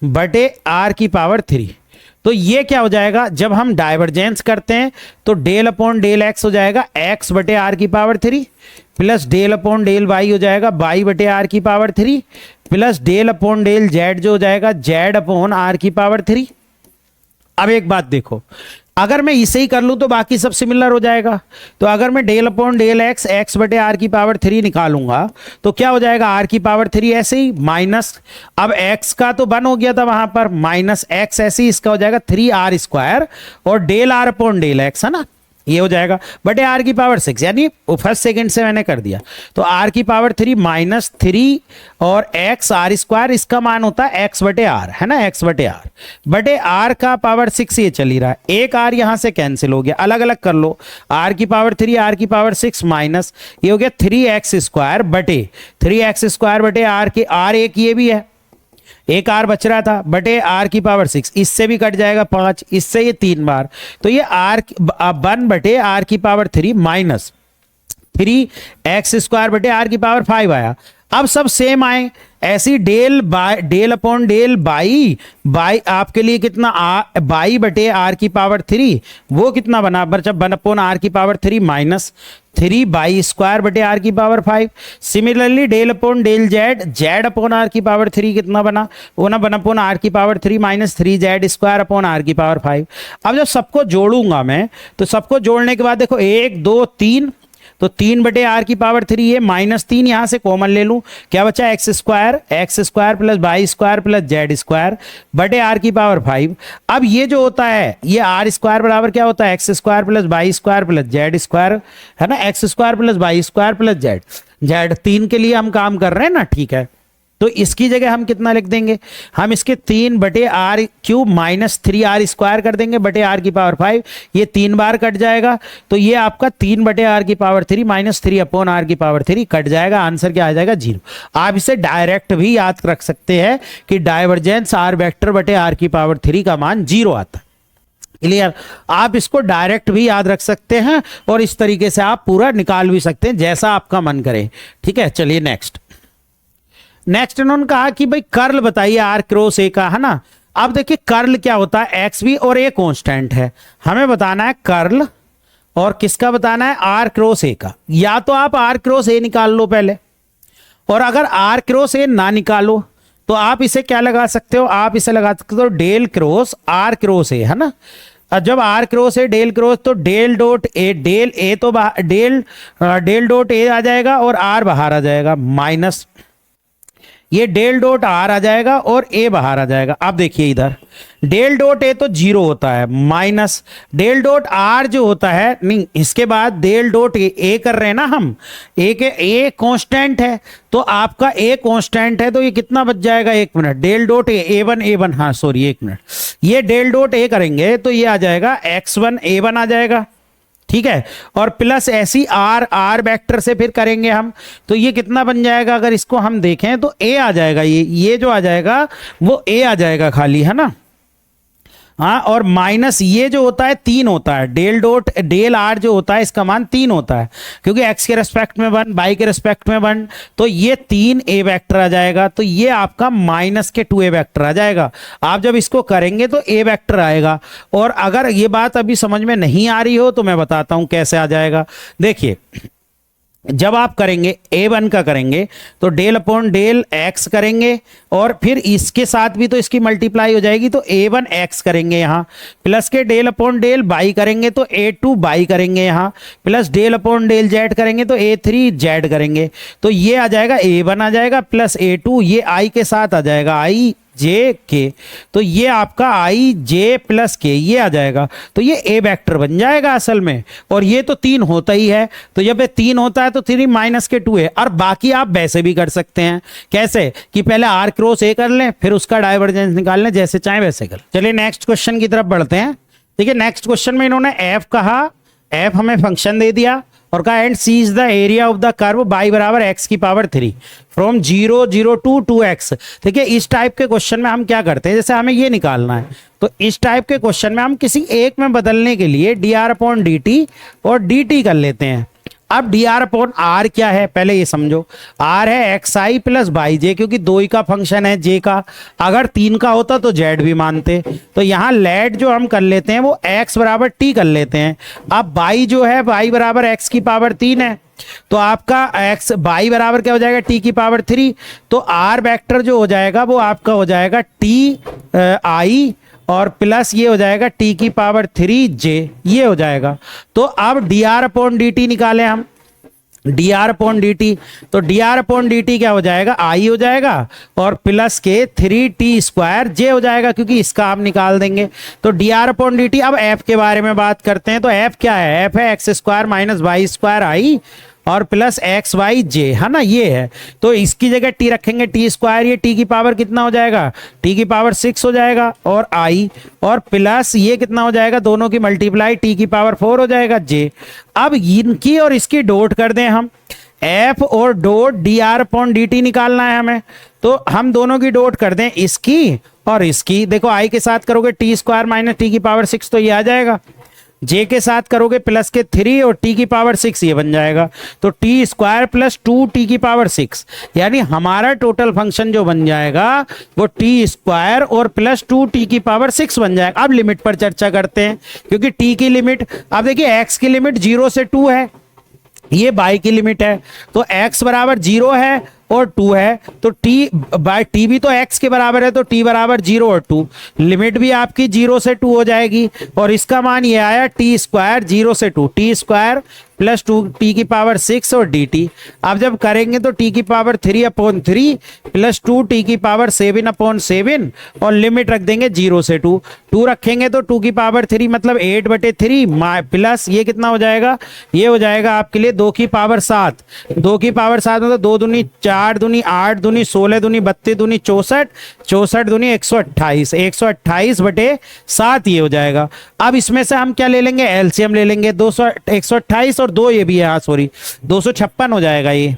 बटे आर की पावर 3। तो ये क्या हो जाएगा, जब हम डाइवर्जेंस करते हैं तो डेल अपॉन डेल एक्स हो जाएगा एक्स बटे आर की power 3 plus del upon del Y हो जाएगा बाई बटे आर की power 3 plus del upon del Z जो हो जाएगा जेड अपॉन आर की पावर 3। अब एक बात देखो, अगर मैं इसे ही कर लूं तो बाकी सब सिमिलर हो जाएगा। तो अगर मैं del upon del x X बटे आर की पावर 3 निकालूंगा तो क्या हो जाएगा, आर की पावर 3 ऐसे ही माइनस, अब एक्स का तो 1 हो गया था वहां पर, माइनस एक्स ऐसे ही, इसका हो जाएगा 3r स्क्वायर और del R upon del X, है ना, ये हो जाएगा बटे आर की पावर 6, यानी फर्स्ट सेकंड से मैंने कर दिया। तो आर की पावर 3 माइनस 3 और एक्स आर स्क्वायर, इसका मान होता है एक्स बटे आर, है ना, एक्स बटे आर बटे आर का पावर 6, ये चल ही रहा है। एक आर यहां से कैंसिल हो गया, अलग अलग कर लो, आर की पावर 3 आर की पावर 6 माइनस ये हो गया 3x स्क्वायर बटे 3x स्क्वायर बटे आर के, आर एक ये भी है, एक आर बच रहा था बटे आर की पावर 6, इससे भी कट जाएगा 5, इससे ये 3 बार, तो ये आर 1 बटे आर की पावर 3 माइनस 3x स्क्वायर बटे आर की पावर 5 आया। अब सब सेम आए, ऐसी del upon del by Y आपके लिए कितना, बाई बटे आर की पावर 3 वो कितना बना, जब 1 अपॉन आर की पावर 3 माइनस 3 बाई स्क्वायर बटे आर की power 5। Similarly del upon del Z Z upon R की पावर 3 कितना बना, वो ना 1 अपॉन आर की power 3 minus 3 Z square upon R की पावर 5। अब जब सबको जोड़ूंगा मैं तो सबको जोड़ने के बाद देखो 1 2 3, तो 3 बटे आर की पावर 3, ये माइनस 3 यहां से कॉमन ले लूं, क्या बचा x square plus by square plus Z square बटे आर की पावर 5। अब ये जो होता है ये आर स्क्वायर बराबर क्या होता है, x square plus by square plus Z square, है ना, x square plus by square plus Z 3 के लिए हम काम कर रहे हैं ना, ठीक है। तो इसकी जगह हम कितना लिख देंगे, हम इसके 3 बटे are cube minus 3r square कर देंगे बटे आर की पावर 5, ये 3 बार कट जाएगा, तो ये आपका 3 बटे आर की पावर 3 माइनस 3 अपॉन आर की पावर 3 कट जाएगा, आंसर क्या आ जाएगा 0। आप इसे डायरेक्ट भी याद रख सकते हैं कि डाइवर्जेंस आर वेक्टर बटे आर की पावर 3 का मान 0 आता है। क्लियर, आप इसको डायरेक्ट भी याद रख सकते हैं और इस तरीके से आप पूरा निकाल भी सकते हैं, जैसा आपका मन करे, ठीक है। चलिए नेक्स्ट इन्होंने कहा कि भाई कर्ल बताइए आर क्रॉस ए का, है ना। अब देखिए कर्ल क्या होता है, एक्स भी और ए कांस्टेंट है, हमें बताना है कर्ल और किसका बताना है, आर क्रॉस ए का। या तो आप आर क्रॉस ए निकाल लो पहले, और अगर आर क्रॉस ए ना निकालो तो आप इसे क्या लगा सकते हो, आप इसे लगा सकते हो del cross R cross A, है ना। जब R cross A del cross, तो del dot A, del A तो डेल डॉट ए आ जाएगा और आर बाहर आ जाएगा, माइनस ये डेल डॉट आर आ जाएगा और ए बाहर आ जाएगा। अब देखिए इधर डेल डॉट ए तो 0 होता है, माइनस डेल डॉट आर जो होता है, नहीं इसके बाद डेल डॉट ए कर रहे हैं ना हम, ए कांस्टेंट है, तो आपका ए कांस्टेंट है, तो ये कितना बच जाएगा, 1 मिनट, डेल डॉट ए1 हाँ सॉरी 1 मिनट, ये डेल डॉट ए करेंगे तो ये आ जाएगा x1 a1 आ जाएगा, ठीक है। और प्लस ऐसी आर वेक्टर से फिर करेंगे हम, तो ये कितना बन जाएगा, अगर इसको हम देखें तो ए आ जाएगा, ये जो आ जाएगा वो ए आ जाएगा खाली, है ना, हाँ। और माइनस ये जो होता है 3 होता है, डेल आर जो होता है इसका मान 3 होता है, क्योंकि एक्स के रेस्पेक्ट में 1 बाई के रेस्पेक्ट में 1, तो ये 3 ए वेक्टर आ जाएगा, तो ये आपका माइनस के 2 ए वेक्टर आ जाएगा। आप जब इसको करेंगे तो ए वेक्टर आएगा। और अगर ये बात अभी समझ में नहीं आ रही हो तो मैं बताता हूं कैसे आ जाएगा। देखिए जब आप करेंगे a1 का करेंगे तो डेल अपॉन डेल x करेंगे, और फिर इसके साथ भी तो इसकी मल्टीप्लाई हो जाएगी, तो a1 x करेंगे यहाँ, प्लस के डेल अपॉन डेल बाई करेंगे तो a2 बाई करेंगे यहाँ, plus del upon del z करेंगे तो a3 z करेंगे, तो ये आ जाएगा a1 आ जाएगा प्लस a2, ये i के साथ आ जाएगा i जे के, तो ये आपका आई जे प्लस के ये आ जाएगा, तो ये ए वेक्टर बन जाएगा असल में। और ये तो 3 होता ही है, तो जब ये 3 होता है तो 3 माइनस के 2 है। और बाकी आप वैसे भी कर सकते हैं, कैसे कि पहले आर क्रॉस ए कर लें, फिर उसका डाइवर्जेंस निकाल लें, जैसे चाहे वैसे कर। चलिए नेक्स्ट क्वेश्चन की तरफ बढ़ते हैं। देखिए नेक्स्ट क्वेश्चन में इन्होंने एफ कहा, एफ हमें फंक्शन दे दिया और कहा and C is the area of the curve Y बराबर एक्स की पावर 3 फ्रॉम 0 0 टू 2x। देखिए इस टाइप के क्वेश्चन में हम क्या करते हैं, जैसे हमें ये निकालना है, तो इस टाइप के क्वेश्चन में हम किसी एक में बदलने के लिए dr अपॉन dt और dt कर लेते हैं। अब dr अपॉन r क्या है, पहले ये समझो। r है xi प्लस बाई जे, क्योंकि 2 ही का फंक्शन है j का, अगर 3 का होता तो z भी मानते। तो यहाँ लेट जो हम कर लेते हैं वो x बराबर t कर लेते हैं। अब बाई जो है बाई बराबर x की पावर 3 है, तो आपका x बाई बराबर क्या हो जाएगा t की पावर 3। तो r वेक्टर जो हो जाएगा वो आपका हो जाएगा t i और प्लस ये हो जाएगा t की पावर 3j, ये हो जाएगा। तो अब dr अपॉन dt निकालें हम, dr अपॉन dt, तो dr अपॉन dt क्या हो जाएगा, i हो जाएगा और प्लस के 3t स्क्वायर j हो जाएगा, क्योंकि इसका आप निकाल देंगे। तो dr अपॉन dt। अब f के बारे में बात करते हैं, तो f क्या है, f है x square minus y square i और प्लस एक्स वाई जे, है ना, ये है। तो इसकी जगह t रखेंगे t स्क्वायर, ये t की पावर कितना हो जाएगा, t की पावर 6 हो जाएगा और i, और प्लस ये कितना हो जाएगा, दोनों की मल्टीप्लाई t की पावर 4 हो जाएगा j। अब इनकी और इसकी डॉट कर दें हम, f और डॉट dr अपॉन dt निकालना है हमें, तो हम दोनों की डॉट कर दें, इसकी और इसकी। देखो i के साथ करोगे t स्क्वायर माइनस t की पावर 6, तो ये आ जाएगा। जे के साथ करोगे प्लस के 3 और टी की पावर 6, ये बन जाएगा। तो टी स्क्वायर प्लस 2t की पावर 6, यानी हमारा टोटल फंक्शन जो बन जाएगा वो टी स्क्वायर और प्लस 2t की पावर 6 बन जाएगा। अब लिमिट पर चर्चा करते हैं, क्योंकि t की लिमिट, अब देखिए x की लिमिट 0 से 2 है, ये बाई की लिमिट है, तो x बराबर 0 है और 2 है, तो t बाय t भी तो x के बराबर है, तो t बराबर 0 और 2, लिमिट भी आपकी 0 से 2 हो जाएगी। और इसका मान ये आया t स्क्वायर 0 से 2, t स्क्वायर प्लस 2t की पावर 6 और dt। अब जब करेंगे तो t की पावर 3 अपॉन 3 प्लस 2t की पावर 7 अपॉन 7 और लिमिट रख देंगे 0 से 2, 2 रखेंगे तो 2 की पावर 3 मतलब 8/3 प्लस ये कितना हो जाएगा, ये हो जाएगा आपके लिए 2 की पावर 7, 2 की पावर 7 मतलब 2 दूनी 4 दूनी 8 दूनी 16 दूनी 32 दूनी 64, 64 दूनी 128, 128/7 ये हो जाएगा। अब इसमें से हम क्या ले लेंगे, एलसीएम ले लेंगे, 128 और 2 ये भी है, हाँ सॉरी 256 हो जाएगा, ये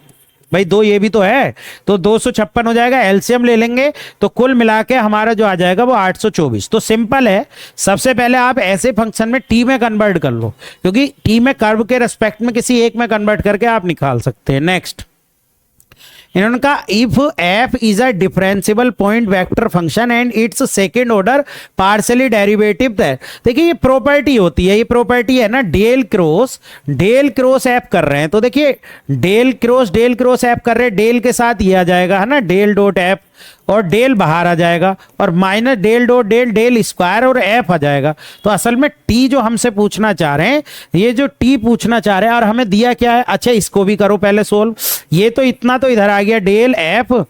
भाई 2 ये भी तो है, तो 256 हो जाएगा। एलसीएम ले लेंगे तो कुल मिला के हमारा जो आ जाएगा वो 824। तो सिंपल है, सबसे पहले आप ऐसे फंक्शन में टी में कन्वर्ट कर लो, क्योंकि टी में कर्व के रेस्पेक्ट में किसी एक में कन्वर्ट करके आप निकाल सकते हैं। नेक्स्ट इन्होंने कहा if f is a differentiable point vector function and it's second order partially derivative. देखिए ये प्रॉपर्टी होती है, ये प्रॉपर्टी है ना डेल क्रॉस f कर रहे हैं, तो देखिए डेल क्रॉस f कर रहे हैं, डेल के साथ ये आ जाएगा, है ना, डेल डॉट f और डेल बाहर आ जाएगा और minus del dot del square और एफ आ जाएगा। तो असल में टी जो हमसे पूछना चाह रहे हैं, ये जो टी पूछना चाह रहे हैं और हमें दिया क्या है, अच्छा इसको भी करो पहले सोल्व। ये तो इतना तो इधर आ गया डेल एफ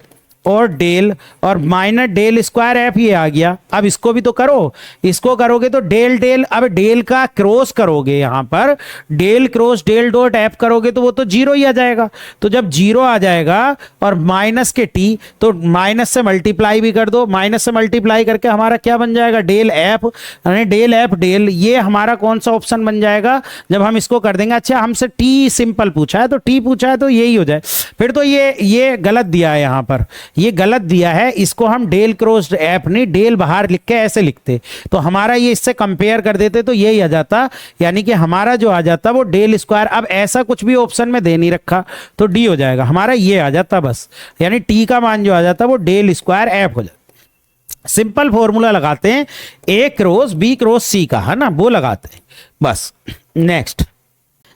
और डेल और माइनस डेल स्क्वायर एफ ये आ गया। अब इसको भी तो करो, इसको करोगे तो डेल, अब डेल का क्रॉस करोगे, यहां पर del cross del dot F करोगे तो वो तो 0 ही आ जाएगा। तो जब 0 आ जाएगा और माइनस के टी, तो माइनस से मल्टीप्लाई भी कर दो, माइनस से मल्टीप्लाई करके हमारा क्या बन जाएगा, डेल एफ, यानी डेल, ये हमारा कौन सा ऑप्शन बन जाएगा जब हम इसको कर देंगे। अच्छा हमसे टी सिंपल पूछा है, तो टी पूछा है तो यही हो जाए। फिर तो ये गलत दिया है, यहां पर ये गलत दिया है, इसको हम डेल क्रॉस एफ नहीं डेल बाहर लिख के ऐसे लिखते, तो हमारा ये इससे कंपेयर कर देते तो यही आ जाता, यानी कि हमारा जो आ जाता वो डेल स्क्वायर। अब ऐसा कुछ भी ऑप्शन में दे नहीं रखा तो डी हो जाएगा, हमारा ये आ जाता बस, यानी टी का मान जो आ जाता वो डेल स्क्वायर एफ हो जाता। सिंपल फॉर्मूला लगाते हैं, A cross B cross C का, है ना, वो लगाते हैं बस। नेक्स्ट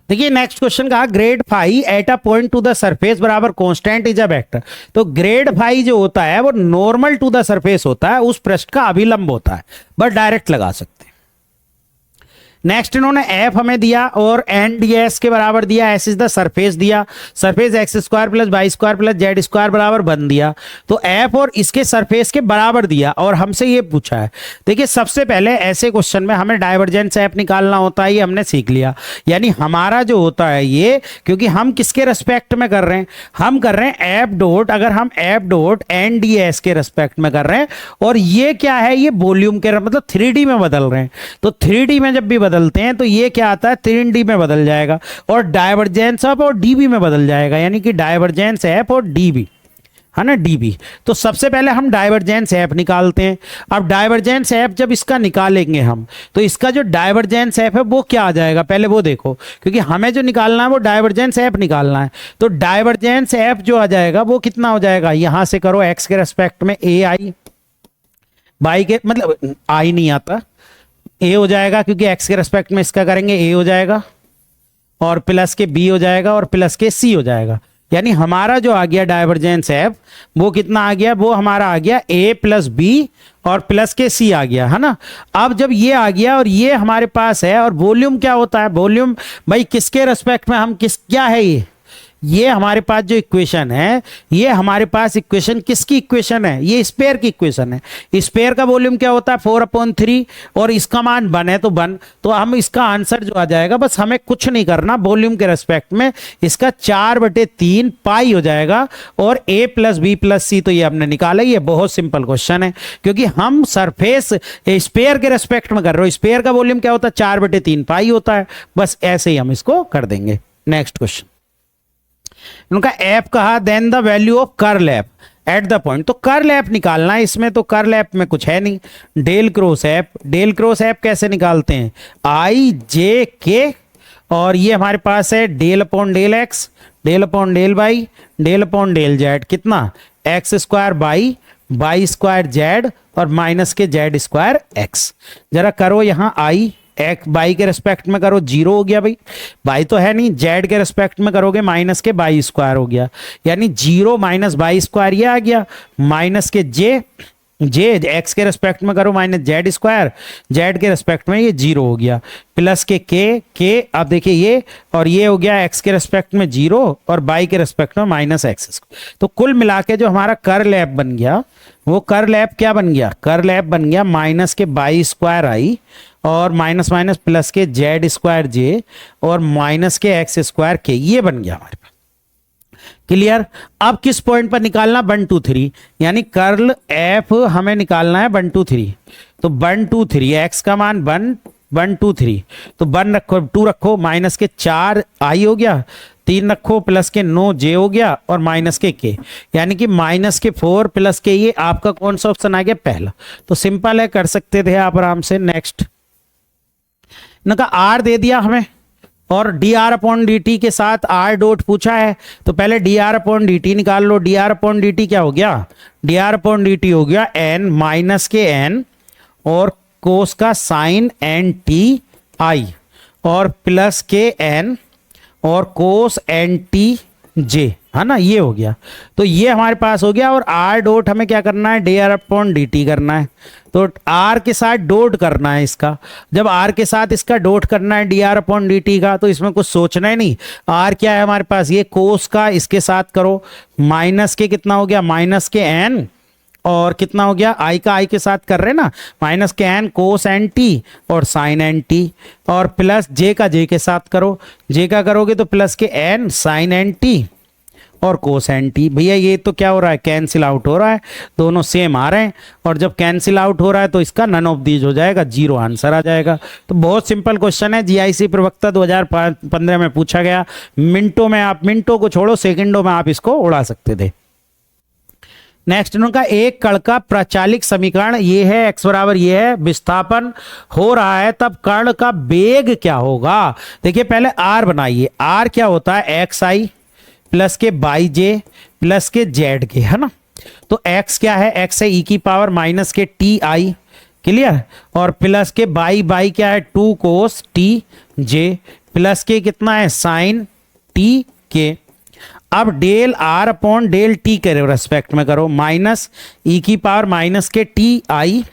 देखिए नेक्स्ट क्वेश्चन का grad phi at a point to the surface बराबर कांस्टेंट इज अ वेक्टर। तो ग्रेड फाई जो होता है वो नॉर्मल टू द सरफेस होता है, उस पृष्ठ का अभिलंब होता है, बट डायरेक्ट लगा सकते हैं। नेक्स्ट इन्होंने एफ हमें दिया और एन डी एस के बराबर दिया, एस इज द सरफेस दिया, surface X square plus Y square plus Z square बराबर 1 दिया। तो एफ और इसके सरफेस के बराबर दिया और हमसे ये पूछा है। देखिए सबसे पहले ऐसे क्वेश्चन में हमें डाइवर्जेंस एफ निकालना होता है, ये हमने सीख लिया। यानी हमारा जो होता है ये, क्योंकि हम किसके रेस्पेक्ट में कर रहे हैं, हम कर रहे हैं एफ डॉट, अगर हम F dot N D S के रेस्पेक्ट में कर रहे हैं और ये क्या है, ये वॉल्यूम के मतलब 3D में बदल रहे हैं। तो 3D में जब भी बदलते हैं तो ये क्या आता है, 3D में बदल जाएगा और डाइवर्जेंस एफ और डीबी में बदल जाएगा, यानी कि डाइवर्जेंस एफ और डीबी है ना, डीबी। तो सबसे पहले हम डाइवर्जेंस एफ निकालते हैं। अब डाइवर्जेंस एफ जब इसका निकालेंगे हम, तो इसका जो डाइवर्जेंस एफ है वो क्या आ जाएगा, पहले वो देखो, क्योंकि हमें जो निकालना है वो डाइवर्जेंस एफ निकालना है। तो डाइवर्जेंस एफ जो आ जाएगा वो कितना हो जाएगा, यहां से करो एक्स के रेस्पेक्ट में ए आई, बाई के मतलब आई नहीं आता, ए हो जाएगा, क्योंकि एक्स के रेस्पेक्ट में इसका करेंगे ए हो जाएगा और प्लस के बी हो जाएगा और प्लस के सी हो जाएगा। यानी हमारा जो आ गया डाइवर्जेंस एफ वो कितना आ गया, वो हमारा आ गया ए प्लस बी और प्लस के सी आ गया, है ना। अब जब ये आ गया और ये हमारे पास है, और वॉल्यूम क्या होता है, वॉल्यूम भाई किसके रेस्पेक्ट में हम किस क्या है ये हमारे पास जो इक्वेशन है, ये हमारे पास इक्वेशन किसकी इक्वेशन है, ये स्पेयर की इक्वेशन है। स्पेयर का वॉल्यूम क्या होता है 4/3 और इसका मान 1 है तो 1, तो हम इसका आंसर जो आ जाएगा, बस हमें कुछ नहीं करना, वॉल्यूम के रेस्पेक्ट में इसका 4/3 पाई हो जाएगा और a प्लस बी प्लस सी, तो ये हमने निकाला। ये बहुत सिंपल क्वेश्चन है क्योंकि हम सरफेस स्पेयर के रेस्पेक्ट में कर रहे हो। स्पेयर का वॉल्यूम क्या होता है 4/3 पाई होता है, बस ऐसे ही हम इसको कर देंगे। नेक्स्ट क्वेश्चन, उनका एफ कहा, then the value of curl F at the point. तो कर्ल एफ निकालना है इसमें, तो कर्ल एफ में कुछ है नहीं, del cross F. Del cross F कैसे निकालते हैं, आई जे के, और ये हमारे पास है del upon del x, del upon del y, del upon del z, कितना x square y y square z और माइनस के जेड स्क्वायर एक्स। जरा करो यहाँ आई एक्स बाई के रेस्पेक्ट में करो, 0 हो गया भाई, बाई तो है नहीं, जेड के रेस्पेक्ट में करोगे माइनस के बाई स्क्वायर हो गया, यानी 0 माइनस बाई स्क्वायर ये आ गया, माइनस के जे एक्स के रेस्पेक्ट में करो माइनस जेड स्क्वायर, जेड के रेस्पेक्ट में ये 0 हो गया, प्लस के अब देखिए ये और ये हो गया एक्स के रेस्पेक्ट में 0 और बाई के रेस्पेक्ट में माइनस एक्स। तो कुल मिला के जो हमारा कर्ल एफ बन गया वो कर्ल एफ क्या बन गया, कर्ल एफ बन गया माइनस के बाई स्क्वायर आई और माइनस माइनस प्लस के जेड स्क्वायर जे और माइनस के एक्स स्क्वायर के, ये बन गया हमारे पास। क्लियर। अब किस पॉइंट पर निकालना, 1 2 3, यानी कर्ल एफ हमें निकालना है 1 2 3। तो 1 2 3 एक्स का मान 1 1 2 3, तो 1 रखो 2 रखो, माइनस के 4 आई हो गया, 3 रखो प्लस के 9 जे हो गया और माइनस के, यानी कि माइनस के 4 प्लस के, ये आपका कौन सा ऑप्शन आ गया, पहला। तो सिंपल है, कर सकते थे आप आराम से। नेक्स्ट इनका आर दे दिया हमें और d r upon d t के साथ आर डॉट पूछा है, तो पहले d r upon d t निकाल लो। D r upon d t क्या हो गया, d r upon d t हो गया एन माइनस के एन और कोस का साइन एन टी आई और प्लस के एन और कोस एन टी जे, है ना, ये हो गया। तो ये हमारे पास हो गया और आर डॉट हमें क्या करना है, D r upon d T करना है। तो आर के साथ डॉट करना है इसका, जब आर के साथ इसका डॉट करना है D r upon d T का, तो इसमें कुछ सोचना ही नहीं। आर क्या है हमारे पास, ये कोस का, इसके साथ करो माइनस के कितना हो गया, माइनस के एन और कितना हो गया, आई का आई के साथ कर रहे हैं ना, माइनस के एन कोस एन टी और साइन एन टी और प्लस जे का जे के साथ करो, जे का करोगे तो प्लस के एन साइन एन टी और कोस एन टी। भैया ये तो क्या हो रहा है, कैंसिल आउट हो रहा है, दोनों सेम आ रहे हैं और जब कैंसिल आउट हो रहा है तो इसका नन ऑफ दीज हो जाएगा, 0 आंसर आ जाएगा। तो बहुत सिंपल क्वेश्चन है, जीआईसी प्रवक्ता 2015 में पूछा गया। मिनटों में आप, मिनटों को छोड़ो सेकंडों में आप इसको उड़ा सकते थे। नेक्स्ट उनका एक कण का प्रचालिक समीकरण ये है, x बराबर ये है, विस्थापन हो रहा है तब कण का वेग क्या होगा। देखिए पहले r बनाइए, r क्या होता है, एक्स आई प्लस के बाई जे प्लस के जेड के, है ना। तो x क्या है, x है e की पावर माइनस के टी आई, क्लियर, और प्लस के बाई क्या है 2 कोस टी जे प्लस के कितना है साइन टी के। अब del R upon del T के रेस्पेक्ट में करो, माइनस ई की power minus K T I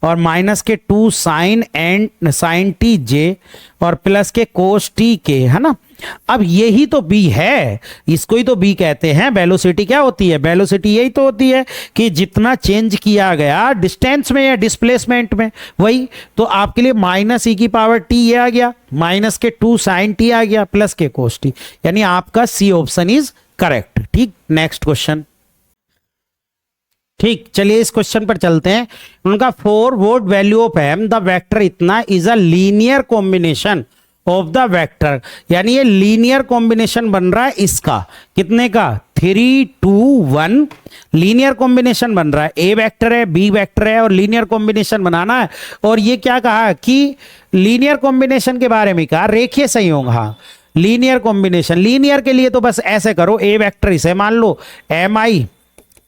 और minus K 2 sine and sine T J और प्लस के कोस टी के, है ना। अब यही तो बी है, इसको ही तो बी कहते हैं। वेलोसिटी क्या होती है? वेलोसिटी यही तो होती है कि जितना चेंज किया गया डिस्टेंस में या डिस्प्लेसमेंट में, वही तो आपके लिए माइनस ई की पावर टी ये आ गया, माइनस के 2 साइन टी आ गया, प्लस के कोस टी, यानी आपका सी ऑप्शन इज करेक्ट। ठीक, नेक्स्ट क्वेश्चन। ठीक, चलिए इस क्वेश्चन पर चलते हैं। उनका 4 what value of m the vector इतना is a linear combination of the vector, यानी ये लीनियर कॉम्बिनेशन बन रहा है इसका, कितने का? 3 2 1 लीनियर कॉम्बिनेशन बन रहा है। ए वेक्टर है, बी वेक्टर है और लीनियर कॉम्बिनेशन बनाना है। और ये क्या कहा कि लीनियर कॉम्बिनेशन के बारे में कहा, रेखीय संयोग। हाँ, लीनियर कॉम्बिनेशन, लीनियर के लिए तो बस ऐसे करो, ए वेक्टर इसे मान लो एम आई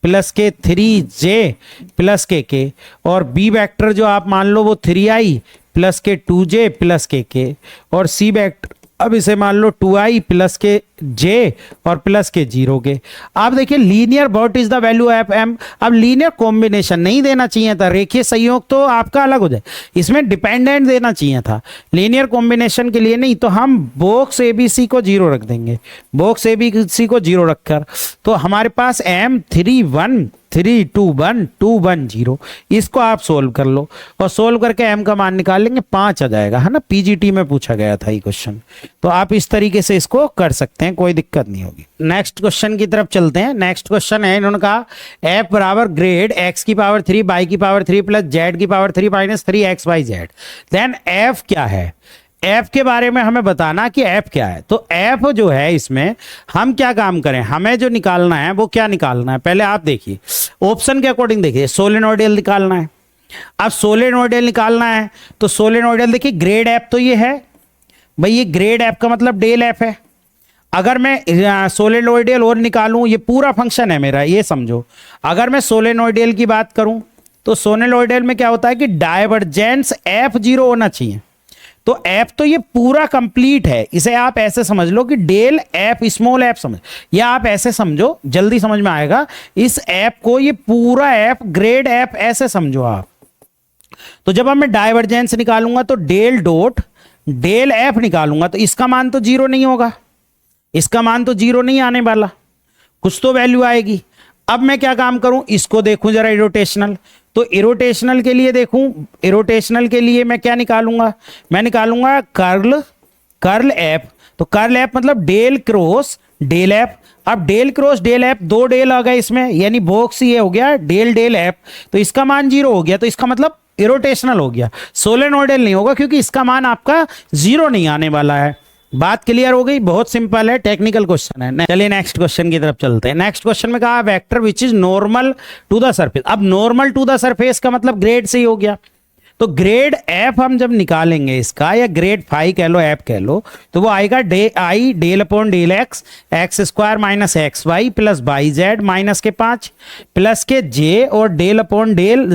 प्लस के 3j प्लस के, और बी वेक्टर जो आप मान लो वो 3i प्लस के 2j प्लस के, और सी वेक्टर अब इसे मान लो 2i प्लस के j और प्लस के 0 के। आप देखिए linear what is the value of m। अब लीनियर कॉम्बिनेशन नहीं देना चाहिए था, रेखीय संयोग तो आपका अलग हो जाए, इसमें डिपेंडेंट देना चाहिए था। लीनियर कॉम्बिनेशन के लिए नहीं, तो हम बॉक्स एबीसी को 0 रख देंगे, बॉक्स एबीसी को 0 रखकर तो हमारे पास m 3 1 3 2 1 2 1 0, इसको आप सोल्व कर लो और सोल्व करके m का मान निकाल लेंगे, 5 आ जाएगा, है ना। पीजीटी में पूछा गया था ये क्वेश्चन, तो आप इस तरीके से इसको कर सकते हैं, कोई दिक्कत नहीं होगी। नेक्स्ट क्वेश्चन की तरफ चलते हैं। नेक्स्ट क्वेश्चन है इन्होंने कहा f बराबर ग्रेड x की पावर 3 y की पावर 3 प्लस z की power 3 minus 3 x y z, then f क्या है? f के बारे में हमें बताना कि f क्या है। तो f जो है इसमें हम क्या काम करें, हमें जो निकालना है वो क्या निकालना है, पहले आप देखिए ऑप्शन के अकॉर्डिंग देखिए, सोलेनोइडल निकालना है। अब सोलेनोइडल निकालना है तो सोलेनोइडल देखिए ग्रेड f तो ये है भाई, ये ग्रेड f का मतलब डेल f है। अगर मैं सोलेनोइडल और निकालूं, ये पूरा फंक्शन है मेरा, ये समझो। अगर मैं सोलेनोइडल की बात करूं तो सोलेनोइडल में क्या होता है कि डाइवर्जेंस f0 होना चाहिए। तो f तो ये पूरा कंप्लीट है, इसे आप ऐसे समझ लो कि डेल f स्मॉल f समझ, या आप ऐसे समझो, जल्दी समझ में आएगा। इस f को ये पूरा f ग्रेड f ऐसे समझो आप। तो जब अब मैं डाइवर्जेंस निकालूंगा तो डेल डॉट डेल f निकालूंगा तो इसका मान तो 0 नहीं होगा, इसका मान तो 0 नहीं आने वाला, कुछ तो वैल्यू आएगी। अब मैं क्या काम करूं, इसको देखूं जरा इरोटेशनल, तो इरोटेशनल के लिए देखूं, इरोटेशनल के लिए मैं क्या निकालूंगा, मैं निकालूंगा कर्ल एफ। तो कर्ल एफ मतलब डेल क्रॉस डेल एफ। अब del cross del F, 2 del आ गए इसमें, यानी बॉक्स ये हो गया डेल डेल एफ, तो इसका मान 0 हो गया, तो इसका मतलब इरोटेशनल हो गया, सोलेनोइडल नहीं होगा क्योंकि इसका मान आपका 0 नहीं आने वाला है। बात क्लियर हो गई, बहुत सिंपल है, टेक्निकल क्वेश्चन है। चलिए नेक्स्ट क्वेश्चन की तरफ चलते हैं। नेक्स्ट क्वेश्चन में कहा vector which is normal to the surface. अब नॉर्मल टू द सरफेस का मतलब ग्रेड से ही हो गया, तो ग्रेड एफ हम जब निकालेंगे इसका, या ग्रेड फाई कह लो एफ कह लो, तो वो आएगा i del upon del x square minus x y plus y z minus के 5 प्लस के जे और डेल अपॉन डेल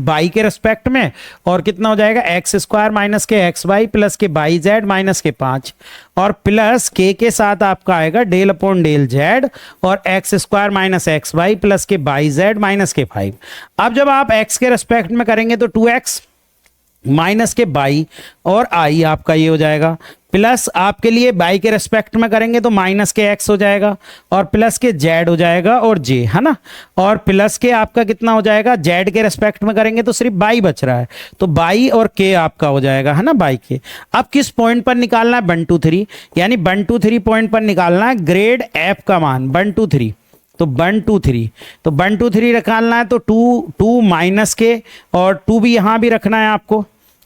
बाई के रेस्पेक्ट में, और कितना हो जाएगा एक्स स्क्वायर माइनस के एक्स वाई प्लस के बाई जेड माइनस के 5 और प्लस के साथ आपका आएगा डेल अपॉन डेल जेड और x square minus x y plus के बाई जेड माइनस के 5। अब जब आप एक्स के रेस्पेक्ट में करेंगे तो 2x माइनस के बाई और आई आपका ये हो जाएगा, प्लस आपके लिए बाई के रेस्पेक्ट में करेंगे तो माइनस के एक्स हो जाएगा और प्लस के जेड हो जाएगा और जे, है ना, और प्लस के आपका कितना हो जाएगा, जेड के रेस्पेक्ट में करेंगे तो सिर्फ बाई बच रहा है, तो बाई और के आपका हो जाएगा, है ना, बाई के। अब किस पॉइंट पर निकालना है, 1 2 3, यानी 1 2 3 पॉइंट पर निकालना है ग्रेड एफ का मान 1 2 3। तो 1 2 3, तो 1 2 3 निकालना है तो 2 माइनस के और 2 भी यहां भी रखना है आपको,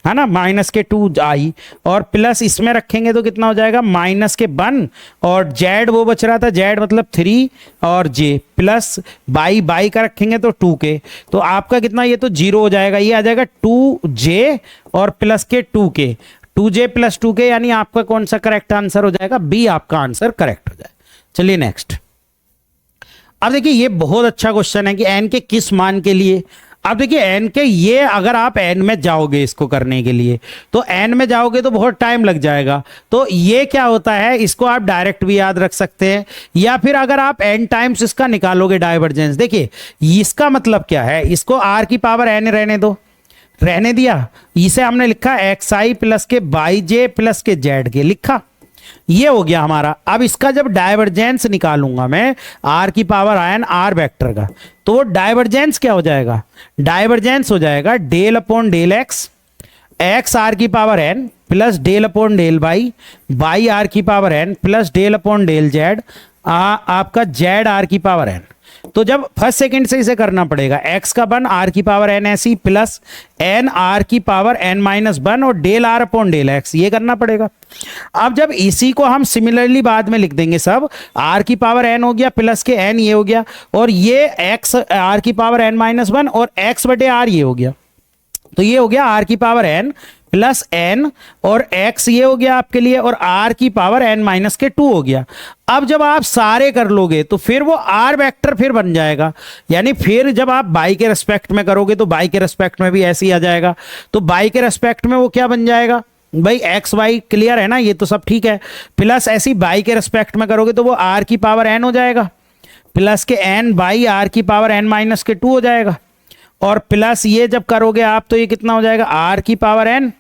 है ना, माइनस के 2 आई और प्लस इसमें रखेंगे तो कितना हो जाएगा माइनस के 1 और जेड वो बच रहा था, जेड मतलब 3 और जे प्लस बाई का रखेंगे तो 2 के, तो आपका कितना, ये तो 0 हो जाएगा, ये आ जाएगा 2j और प्लस के 2 के, 2j प्लस 2 के, यानी आपका कौन सा करेक्ट आंसर हो जाएगा, बी आपका आंसर करेक्ट हो जाए। चलिए नेक्स्ट। अब देखिए ये बहुत अच्छा क्वेश्चन है कि एन के किस मान के लिए। अब देखिए एन के ये, अगर आप एन में जाओगे इसको करने के लिए तो एन में जाओगे तो बहुत टाइम लग जाएगा, तो ये क्या होता है, इसको आप डायरेक्ट भी याद रख सकते हैं, या फिर अगर आप एन टाइम्स इसका निकालोगे डाइवर्जेंस, देखिए इसका मतलब क्या है, इसको आर की पावर एन रहने दो, रहने दिया, इसे हमने लिखा एक्स आई प्लस के बाई जे प्लस के जेड के लिखा, ये हो गया हमारा। अब इसका जब डाइवर्जेंस निकालूंगा मैं आर की पावर n आर वेक्टर का, तो वो डाइवर्जेंस क्या हो जाएगा, डाइवर्जेंस हो जाएगा del upon del x, x r की power n plus del upon del by, y r की power n plus del upon del z, आपका जेड आर की पावर n। तो जब फर्स्ट सेकंड से इसे करना पड़ेगा, x का वन आर की पावर n ऐसी प्लस n आर की पावर n माइनस वन और del R upon del x, ये करना पड़ेगा। अब जब इसी को हम सिमिलरली बाद में लिख देंगे, सब r की पावर n हो गया प्लस के n ये हो गया, और ये x r की पावर n माइनस वन और x बटे r ये हो गया, तो ये हो गया r की पावर n प्लस n और x ये हो गया आपके लिए, और r की पावर n माइनस के 2 हो गया। अब जब आप सारे कर लोगे तो फिर वो r वेक्टर फिर बन जाएगा, यानी फिर जब आप बाई के रेस्पेक्ट में करोगे तो बाई के रेस्पेक्ट में भी ऐसे ही आ जाएगा, तो बाई के रेस्पेक्ट में वो क्या बन जाएगा भाई, एक्स वाई क्लियर है ना, ये तो सब ठीक है। प्लस ऐसी बाई के रेस्पेक्ट में करोगे तो वो r की पावर n हो जाएगा, प्लस के n बाई r की पावर n माइनस के 2 हो जाएगा, और प्लस ये जब करोगे आप तो ये कितना हो जाएगा r की पावर n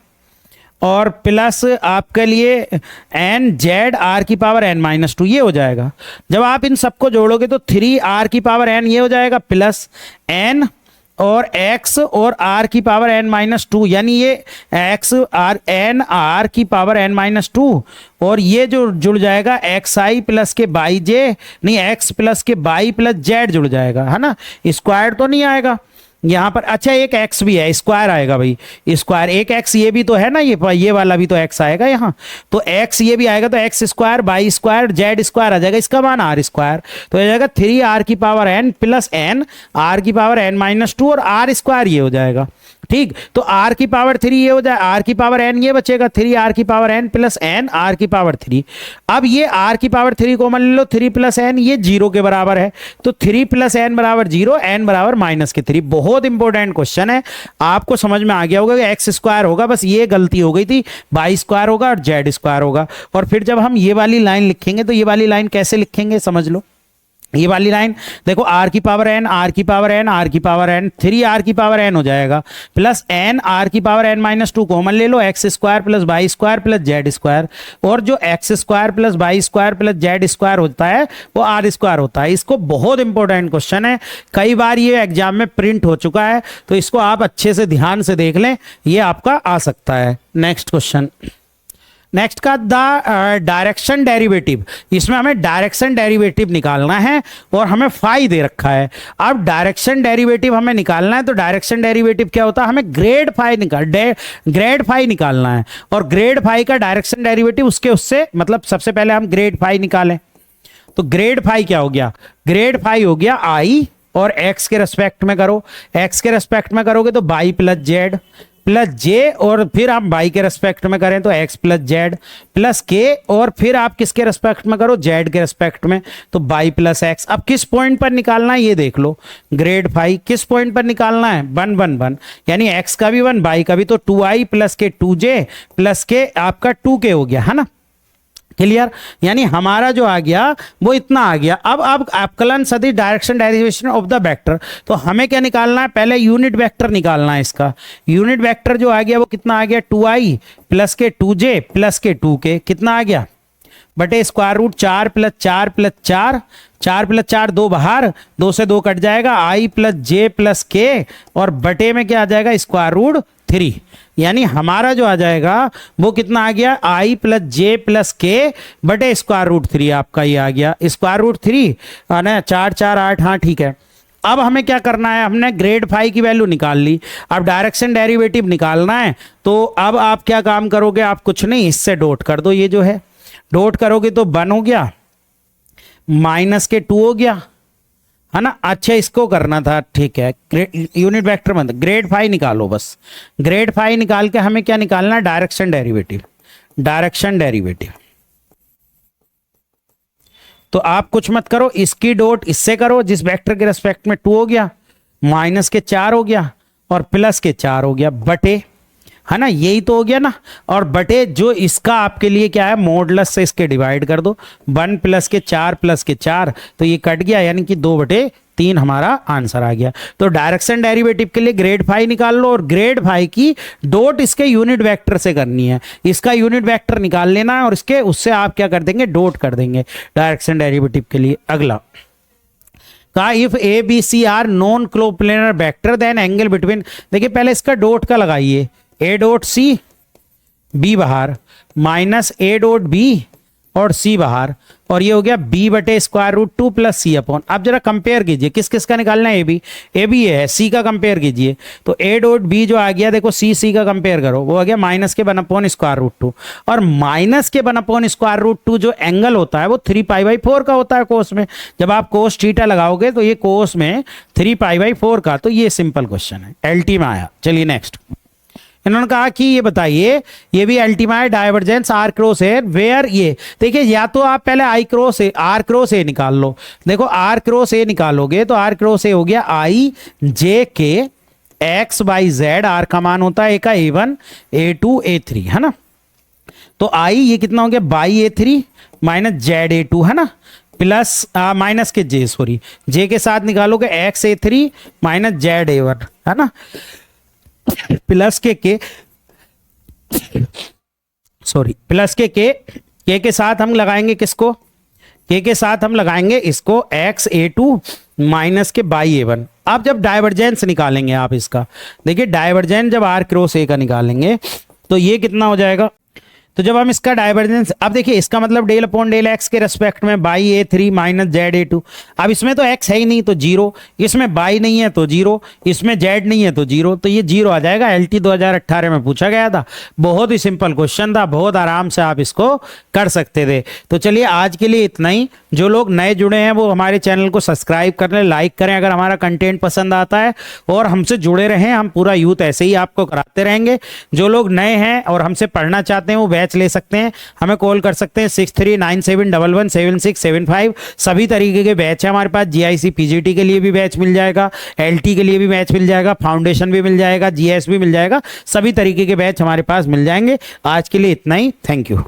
और प्लस आपके लिए n जेड आर की पावर n माइनस 2 ये हो जाएगा। जब आप इन सबको जोड़ोगे तो 3r की पावर n ये हो जाएगा प्लस n और x और r की पावर n माइनस 2, यानी ये x r n r की पावर n माइनस 2, और ये जो जुड़ जाएगा एक्स आई प्लस के बाई जे, नहीं x प्लस के बाई प्लस जेड जुड़ जाएगा, है ना, स्क्वायर तो नहीं आएगा यहाँ पर। अच्छा एक x भी है, स्क्वायर आएगा भाई, स्क्वायर एक x ये भी तो है ना, ये वाला भी तो x आएगा यहाँ, तो x ये भी आएगा, तो x square y square z square आ जाएगा, इसका मान आर स्क्वायर, तो हो जाएगा 3r की power n plus n r की पावर n माइनस 2 और r स्क्वायर ये हो जाएगा। ठीक, तो r की पावर 3 ये हो जाए, r की पावर n ये बचेगा, 3r की power n plus n r की पावर 3। अब ये r की पावर 3 कॉमन ले लो, 3 प्लस n ये 0 के बराबर है, तो 3 प्लस n बराबर 0, n बराबर माइनस के 3। बहुत इंपॉर्टेंट क्वेश्चन है, आपको समझ में आ गया होगा कि एक्स स्क्वायर होगा, बस ये गलती हो गई थी, बाई स्क्वायर होगा और जेड स्क्वायर होगा। और फिर जब हम ये वाली लाइन लिखेंगे तो ये वाली लाइन कैसे लिखेंगे समझ लो, ये वाली लाइन देखो, r की पावर n r की पावर n r की पावर n 3r की पावर n हो जाएगा, प्लस n r की पावर n माइनस 2 कॉमन ले लो, x square plus by square plus Z square, और जो x square plus by square plus Z square होता है वो r स्क्वायर होता है। इसको बहुत इंपॉर्टेंट क्वेश्चन है, कई बार ये एग्जाम में प्रिंट हो चुका है, तो इसको आप अच्छे से ध्यान से देख लें, ये आपका आ सकता है। नेक्स्ट क्वेश्चन, नेक्स्ट का द डायरेक्शन डेरिवेटिव, इसमें हमें डायरेक्शन डेरिवेटिव निकालना है और हमें फाई दे रखा है। अब डायरेक्शन डेरिवेटिव हमें निकालना है, तो डायरेक्शन डेरिवेटिव क्या होता है, हमें ग्रेड फाई निकालना है, और ग्रेड फाई का डायरेक्शन डेरिवेटिव उससे मतलब सबसे पहले हम ग्रेड फाई निकालें, तो ग्रेड फाई क्या हो गया, ग्रेड फाई हो गया आई, और x के रेस्पेक्ट में करो, x के रेस्पेक्ट में करोगे तो बाई प्लस जेड प्लस जे, और फिर आप बाई के रेस्पेक्ट में करें तो x प्लस जेड प्लस के, और फिर आप किसके रेस्पेक्ट में करो, z के रेस्पेक्ट में, तो बाई प्लस एक्स। अब किस पॉइंट पर निकालना है ये देख लो, ग्रेड फाई किस पॉइंट पर निकालना है, 1 1 1, यानी x का भी 1 बाई का भी, तो 2i प्लस के 2j प्लस के आपका 2k हो गया, है ना, क्लियर। यानी हमारा जो आ गया वो इतना आ गया। अब अवकलन सदिश direction derivation of the vector, तो हमें क्या निकालना है, पहले यूनिट वेक्टर निकालना है। इसका यूनिट वेक्टर जो आ गया वो कितना आ गया, 2i प्लस के 2j प्लस के 2k, कितना आ गया बटे square root 4 plus 4 plus 4, 4 plus 4 2 बाहर, 2 से 2 कट जाएगा, i प्लस j प्लस के, और बटे में क्या आ जाएगा स्क्वायर रूट 3, यानी हमारा जो आ जाएगा वो कितना आ गया, i प्लस जे प्लस के बटे स्क्वायर रूट 3, आपका ये आ गया स्क्वायर रूट 3, ना 4 4 8, हाँ ठीक है। अब हमें क्या करना है, हमने ग्रेड फाई की वैल्यू निकाल ली, अब डायरेक्शन डेरिवेटिव निकालना है, तो अब आप क्या काम करोगे, आप कुछ नहीं, इससे डॉट कर दो, ये जो है डॉट करोगे तो 1 हो गया, माइनस के 2 हो गया, है ना। अच्छा इसको करना था, ठीक है, यूनिट वेक्टर मत, ग्रेड फाई निकालो बस, ग्रेड फाई निकाल के हमें क्या निकालना है, डायरेक्शन डेरिवेटिव, डायरेक्शन डेरिवेटिव। तो आप कुछ मत करो, इसकी डॉट इससे करो, जिस वेक्टर के रेस्पेक्ट में 2 हो गया, माइनस के 4 हो गया और प्लस के 4 हो गया, बटे है ना, यही तो हो गया ना। और बटे जो इसका आपके लिए क्या है, मॉडुलस से इसके डिवाइड कर दो, 1 प्लस के 4 प्लस के 4, तो ये कट गया, यानी कि 2/3 हमारा आंसर आ गया। तो डायरेक्शन डेरिवेटिव के लिए ग्रेड फाई निकाल लो, और ग्रेड फाई की डॉट इसके यूनिट वेक्टर से करनी है, इसका यूनिट वेक्टर निकाल लेना है और इसके उससे आप क्या कर देंगे, डॉट कर देंगे डायरेक्शन डेरिवेटिव के लिए। अगला कहा if A B C are non coplanar vector then angle between, देखिए पहले इसका डॉट का लगाइए, ए डॉट सी, बी बाहर, माइनस ए डॉट बी और सी बाहर, और ये हो गया b/√2 प्लस सी अपॉन। आप जरा कंपेयर कीजिए किस किस का निकालना है, ए बी है, सी का कंपेयर कीजिए, तो ए डॉट बी जो आ गया, देखो सी का कंपेयर करो, वो आ गया -1/√2, और -1/√2 जो एंगल होता है वो 3π/4 का होता है कोस में। जब आप कोस थीटा लगाओगे तो ये कोस में 3π/4 का, तो ये सिंपल क्वेश्चन है, एलटी में आया। चलिए नेक्स्ट, इन्होंने कहा कि ये बताइए, ये भी अल्टीमा है, divergence R cross A where, ये देखिए या तो आप पहले आर क्रॉस ए निकाल लो। देखो आर क्रॉस ए निकालोगे तो आर क्रॉस ए हो गया आई जे के एक्स बाई जेड, आर का मान होता है ए का A1 A2 A3, है ना। तो आई ये कितना हो गया, by A3 minus Z A2, है ना, प्लस माइनस के जे, सॉरी जे के साथ निकालोगे x A3 minus Z A1, है ना, प्लस के सॉरी प्लस के साथ हम लगाएंगे किसको, के साथ हम लगाएंगे इसको एक्स A2 माइनस के बाई A1। आप जब डाइवर्जेंस निकालेंगे आप इसका, देखिए डाइवर्जेंस जब आर क्रॉस ए का निकालेंगे तो ये कितना हो जाएगा, तो जब हम इसका डाइवर्जेंस, अब देखिए इसका मतलब डेल अपॉन डेल एक्स के रेस्पेक्ट में by A3 minus Z A2। अब इसमें तो एक्स है ही नहीं तो जीरो, इसमें बाई नहीं है तो जीरो, इसमें जेड नहीं है तो जीरो, तो ये जीरो आ जाएगा। एलटी 2018 में पूछा गया था, बहुत ही सिंपल क्वेश्चन था, बहुत आराम से आप इसको कर सकते थे। तो चलिए आज के लिए इतना ही। जो लोग नए जुड़े हैं वो हमारे चैनल को सब्सक्राइब कर लें, लाइक करें अगर हमारा कंटेंट पसंद आता है, और हमसे जुड़े रहें, हम पूरा यूथ ऐसे ही आपको कराते रहेंगे। जो लोग नए हैं और हमसे पढ़ना चाहते हैं वो बैच ले सकते हैं, हमें कॉल कर सकते हैं 6397117675। सभी तरीके के बैच है हमारे पास, जीआईसी पीजीटी के लिए भी बैच मिल जाएगा, एलटी के लिए भी बैच मिल जाएगा, फाउंडेशन भी मिल जाएगा, जीएस भी मिल जाएगा, सभी तरीके के बैच हमारे पास मिल जाएंगे। आज के लिए इतना ही, थैंक यू।